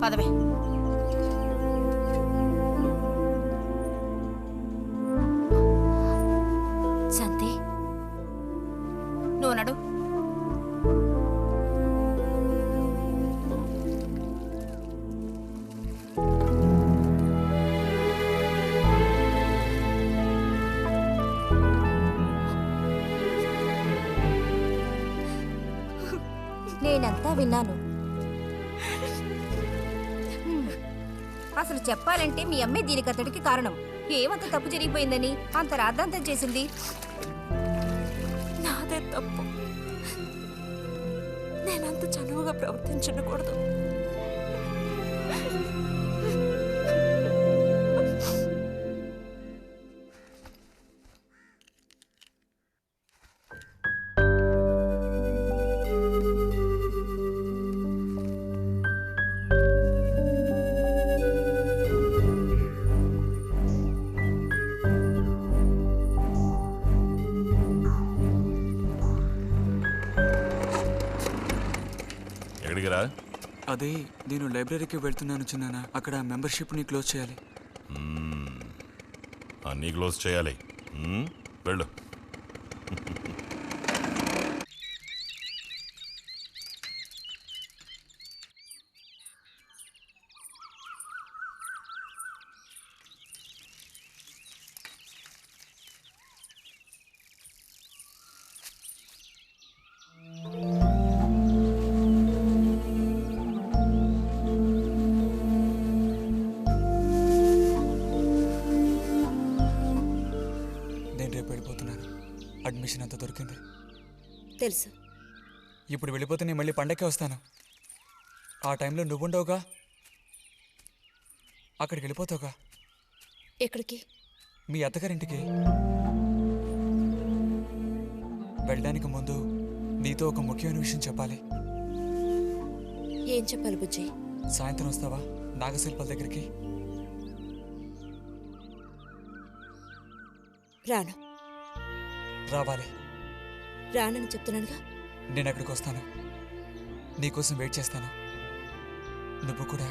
పదవే. శాంతి నువ్వు నడు. నేనంతా విన్నాను. అసలు చెప్పాలంటే మీ అమ్మే దీనికి అతడికి కారణం. ఏమంత తప్పు జరిగిపోయిందని అంత రాద్ధాంతం చేసింది? నాదే తప్పు. నేనంత చనువుగా ప్రవర్తించకూడదు. అదే నేను లైబ్రరీకి వెళ్తున్నాను చిన్నానా. అక్కడ మెంబర్షిప్ని క్లోజ్ చేయాలి. అన్నీ క్లోజ్ చేయాలి. వెళ్ళు. అడ్మిషన్ అంతా దొరికింది. తెలుసు. ఇప్పుడు వెళ్ళిపోతే నేను మళ్ళీ పండక్కే వస్తాను. ఆ టైంలో నువ్వుండవుగా, అక్కడికి వెళ్ళిపోతావుగా. ఎక్కడికి? మీ అత్తగారింటికి. వెళ్ళడానికి ముందు నీతో ఒక ముఖ్యమైన విషయం చెప్పాలి. ఏం చెప్పాలి బుజ్జి? సాయంత్రం వస్తావా నాగశిల్పాల దగ్గరికి? రాను. రావాలి. రానని చెప్తున్నానుగా. నేను అక్కడికి వస్తాను, నీకోసం వెయిట్ చేస్తాను. నువ్వు కూడా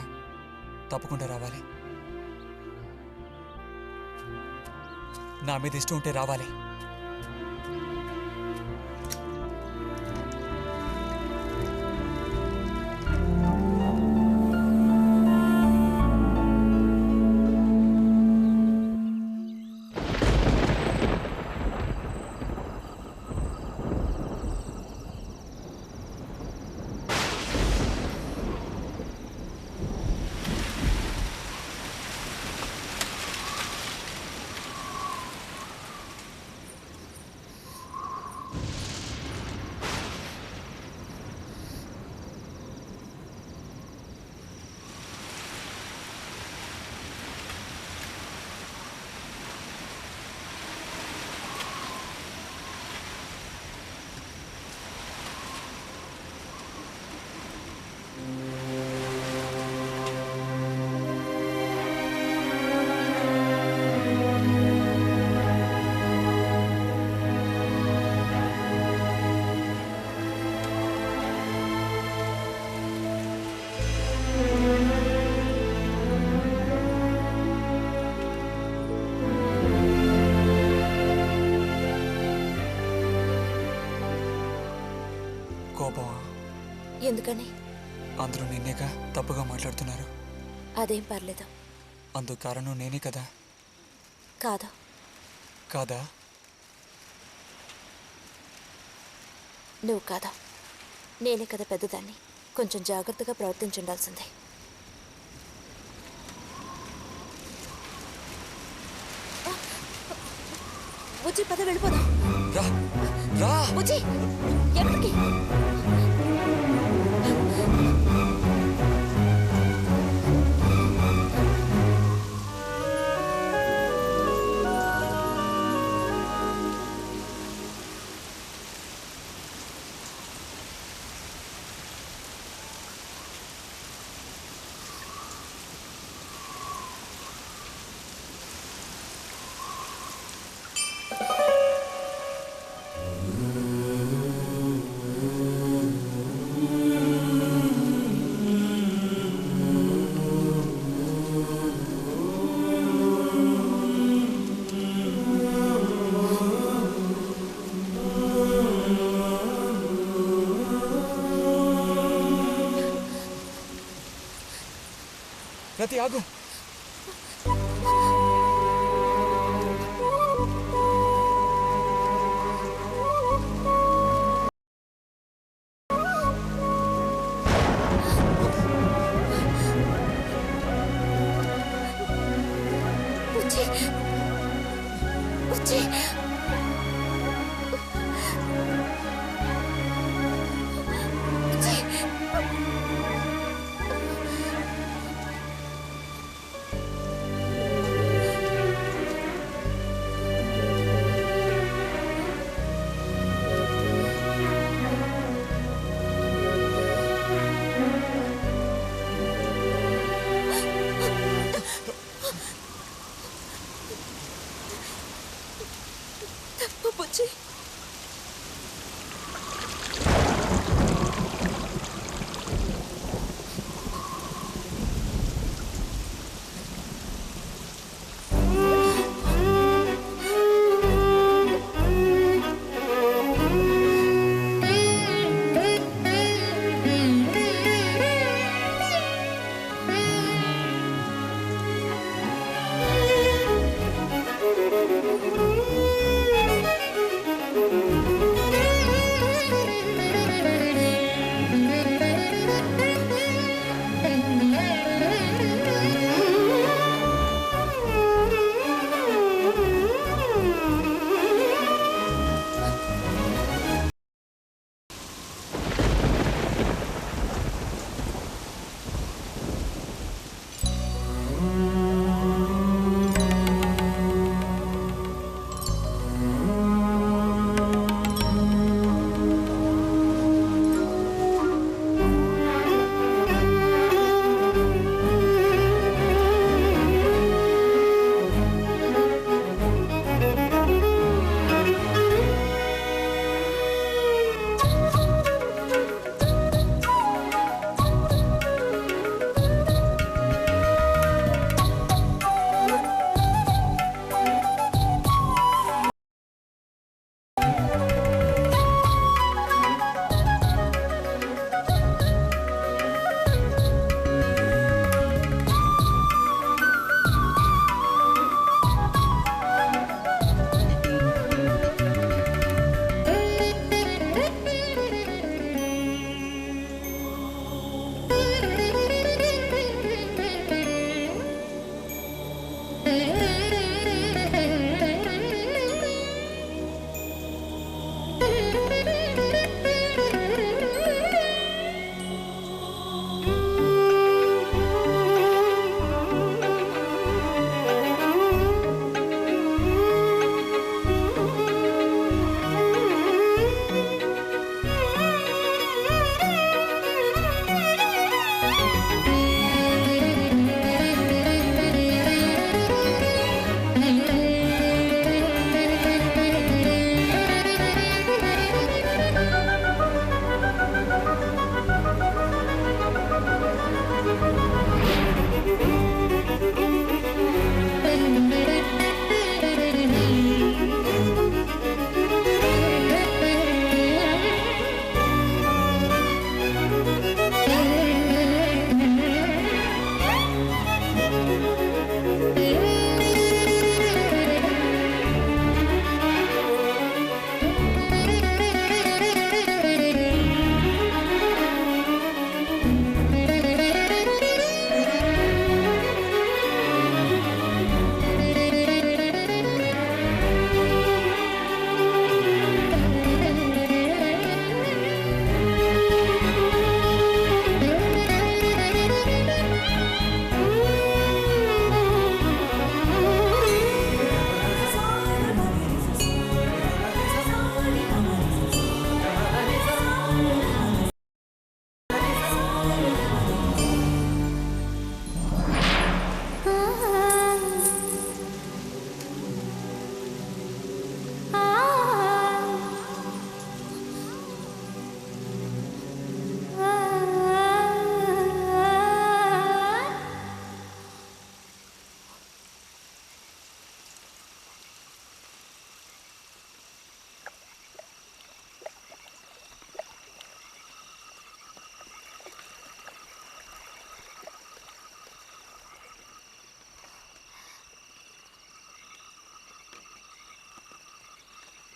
తప్పకుండా రావాలి. నా మీద ఇష్టం ఉంటే రావాలి. కోపమా? ఎందుకని? అందరూ నిన్నేగా తప్పుగా మాట్లాడుతున్నారు. అదేం పర్లేదు. అందుకు కారణం నేనే కదా. కాదు. కాదా? నువ్వు కాదా, నేనే కదా పెద్దదాన్ని. కొంచెం జాగ్రత్తగా ప్రవర్తించుండాల్సిందే. బుజ్జి పద వెళ్ళిపోదాం. బుజ్జి ఎక్కడికి? స్వాతి ఆగు. బుజ్జి బుజ్జి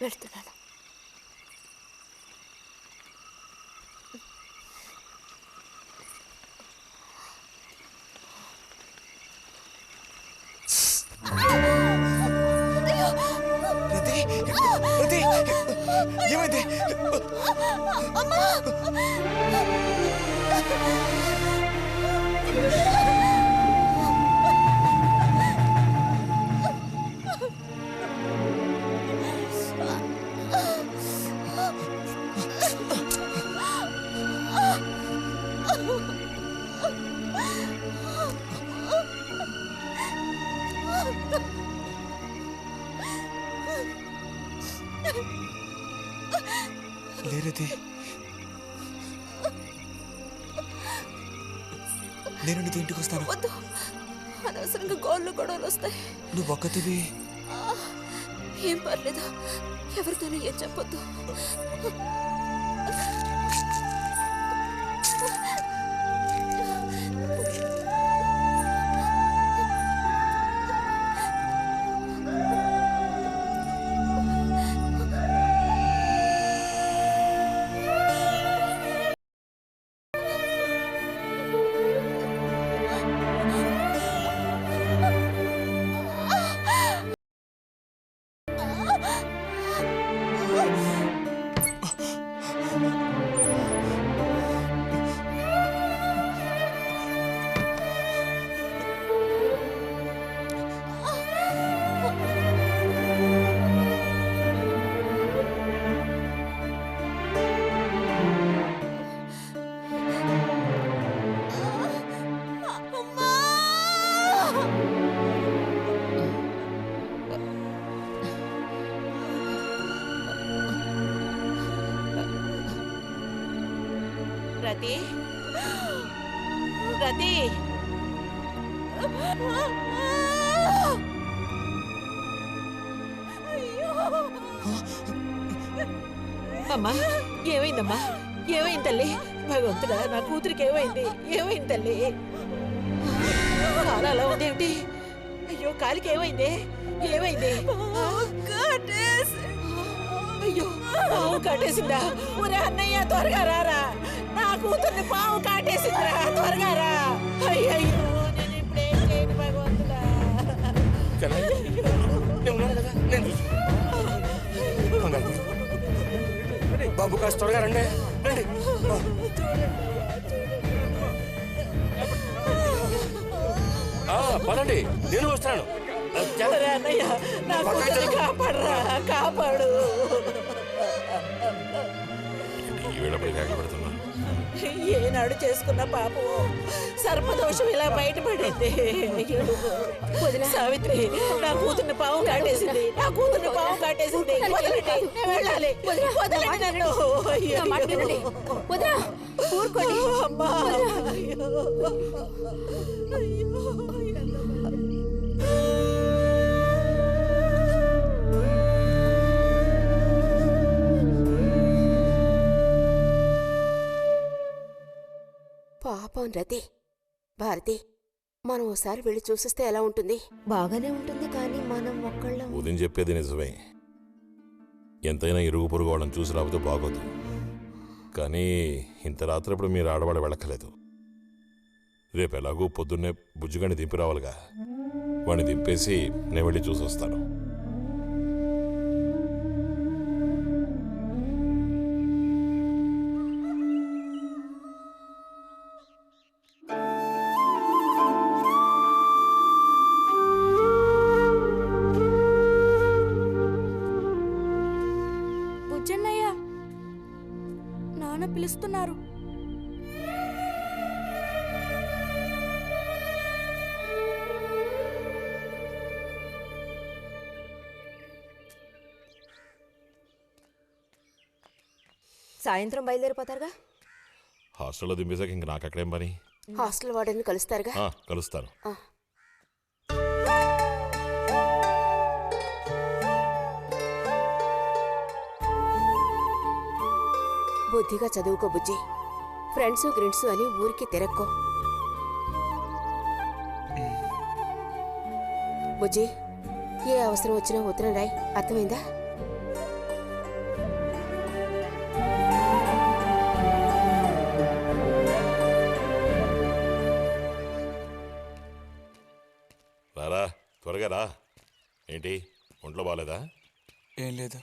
వెళ్తున్నాను. ఏమైంది? లేరది, నేను నీతో ఇంటికి వస్తాను. వద్దు, అనవసరంగా గోళ్ళు గొడవలు వస్తాయి. నువ్వు ఒక్కతివి. ఏం పర్లేదు, ఎవరితోనూ ఏం చెప్పొద్దు. రతి, రతి, అమ్మా ఏమైందమ్మా? ఏమైంది తల్లి? భగవంతుడా, నా కూతురికి ఏమైంది? ఏమైంది తల్లి? కాలు అలా ఉందేమిటి? అయ్యో, కాలికి ఏమైంది? ఏమైంది? అయ్యో, పాము కాటేసిందా? ఒరే అన్నయ్య, త్వరగా రారా, నా కూతుర్ని పాము కాటేసిందిరా, త్వరగా రా. అయ్యో, నేను ఇప్పుడేం చేయను భగవంతుడా. బాబు కాస్త త్వరగా రండి, రండి. పదండి, నేను వస్తాను. అన్నయ్య, నా కూతుర్ని కాపాడరా, కాపాడు. ఏనాడు చేసుకున్న పాపం సర్పదోషం ఇలా బయటపడింది. సావిత్రి, నా కూతుర్ని పాము కాటేసింది, నా కూతుర్ని పాము కాటేసింది. వదలండి, నేను వెళ్ళాలి. వదలండి నన్ను. ఊరుకోండి అమ్మా. పాపం రతి. భారతి, మనం ఓసారి వెళ్ళి చూసిస్తే ఎలా ఉంటుంది? బాగానే ఉంటుంది, కానీ మనం ఒక్కళ్ళం. ఉదయం చెప్పేది నిజమే. ఎంతైనా ఇరుగు పొరుగు వాళ్ళని చూసి రాబోతే బాగోదు. కానీ ఇంత రాత్రప్పుడు మీరు ఆడవాళ్ళు వెళ్ళక్కలేదు. రేపు ఎలాగూ పొద్దున్నే బుజ్జిగాని దింపి రావాలిగా. వాడిని దింపేసి నేను వెళ్ళి చూసి వస్తాను. బుజ్జన్నయ్య, నాన్న పిలుస్తున్నారు. సాయంత్రం బయలుదేరిపోతారుగా? హాస్టల్లో దింపేశాక ఇంక నాకు అక్కడేం పని? హాస్టల్ వార్డెన్ కలుస్తారుగా? కలుస్తాను. బుద్ధిగా చదువుకో బుజ్జి. ఫ్రెండ్స్ గ్రిండ్స్ అని ఊరికి తిరక్కో. బుజ్జి, ఏ అవసరం వచ్చినా ఉత్తరం రాయి, అర్థమైందా? త్వరగా రా. ఏంటి ఒంట్లో బాగాలేదా? ఏం లేదు.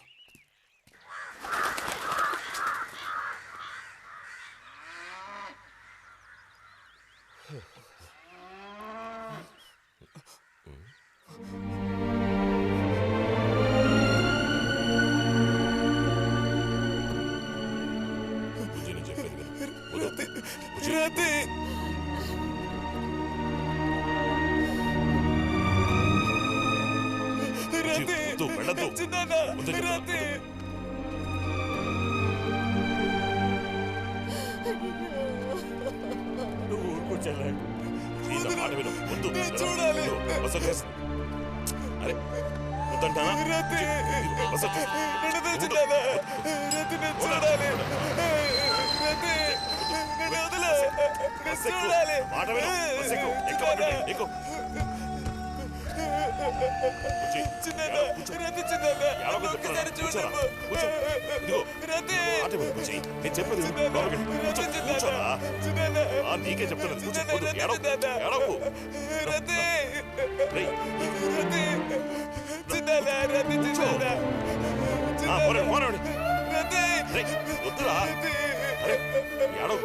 నీకే చెప్తాను. వద్దురా ఏడవ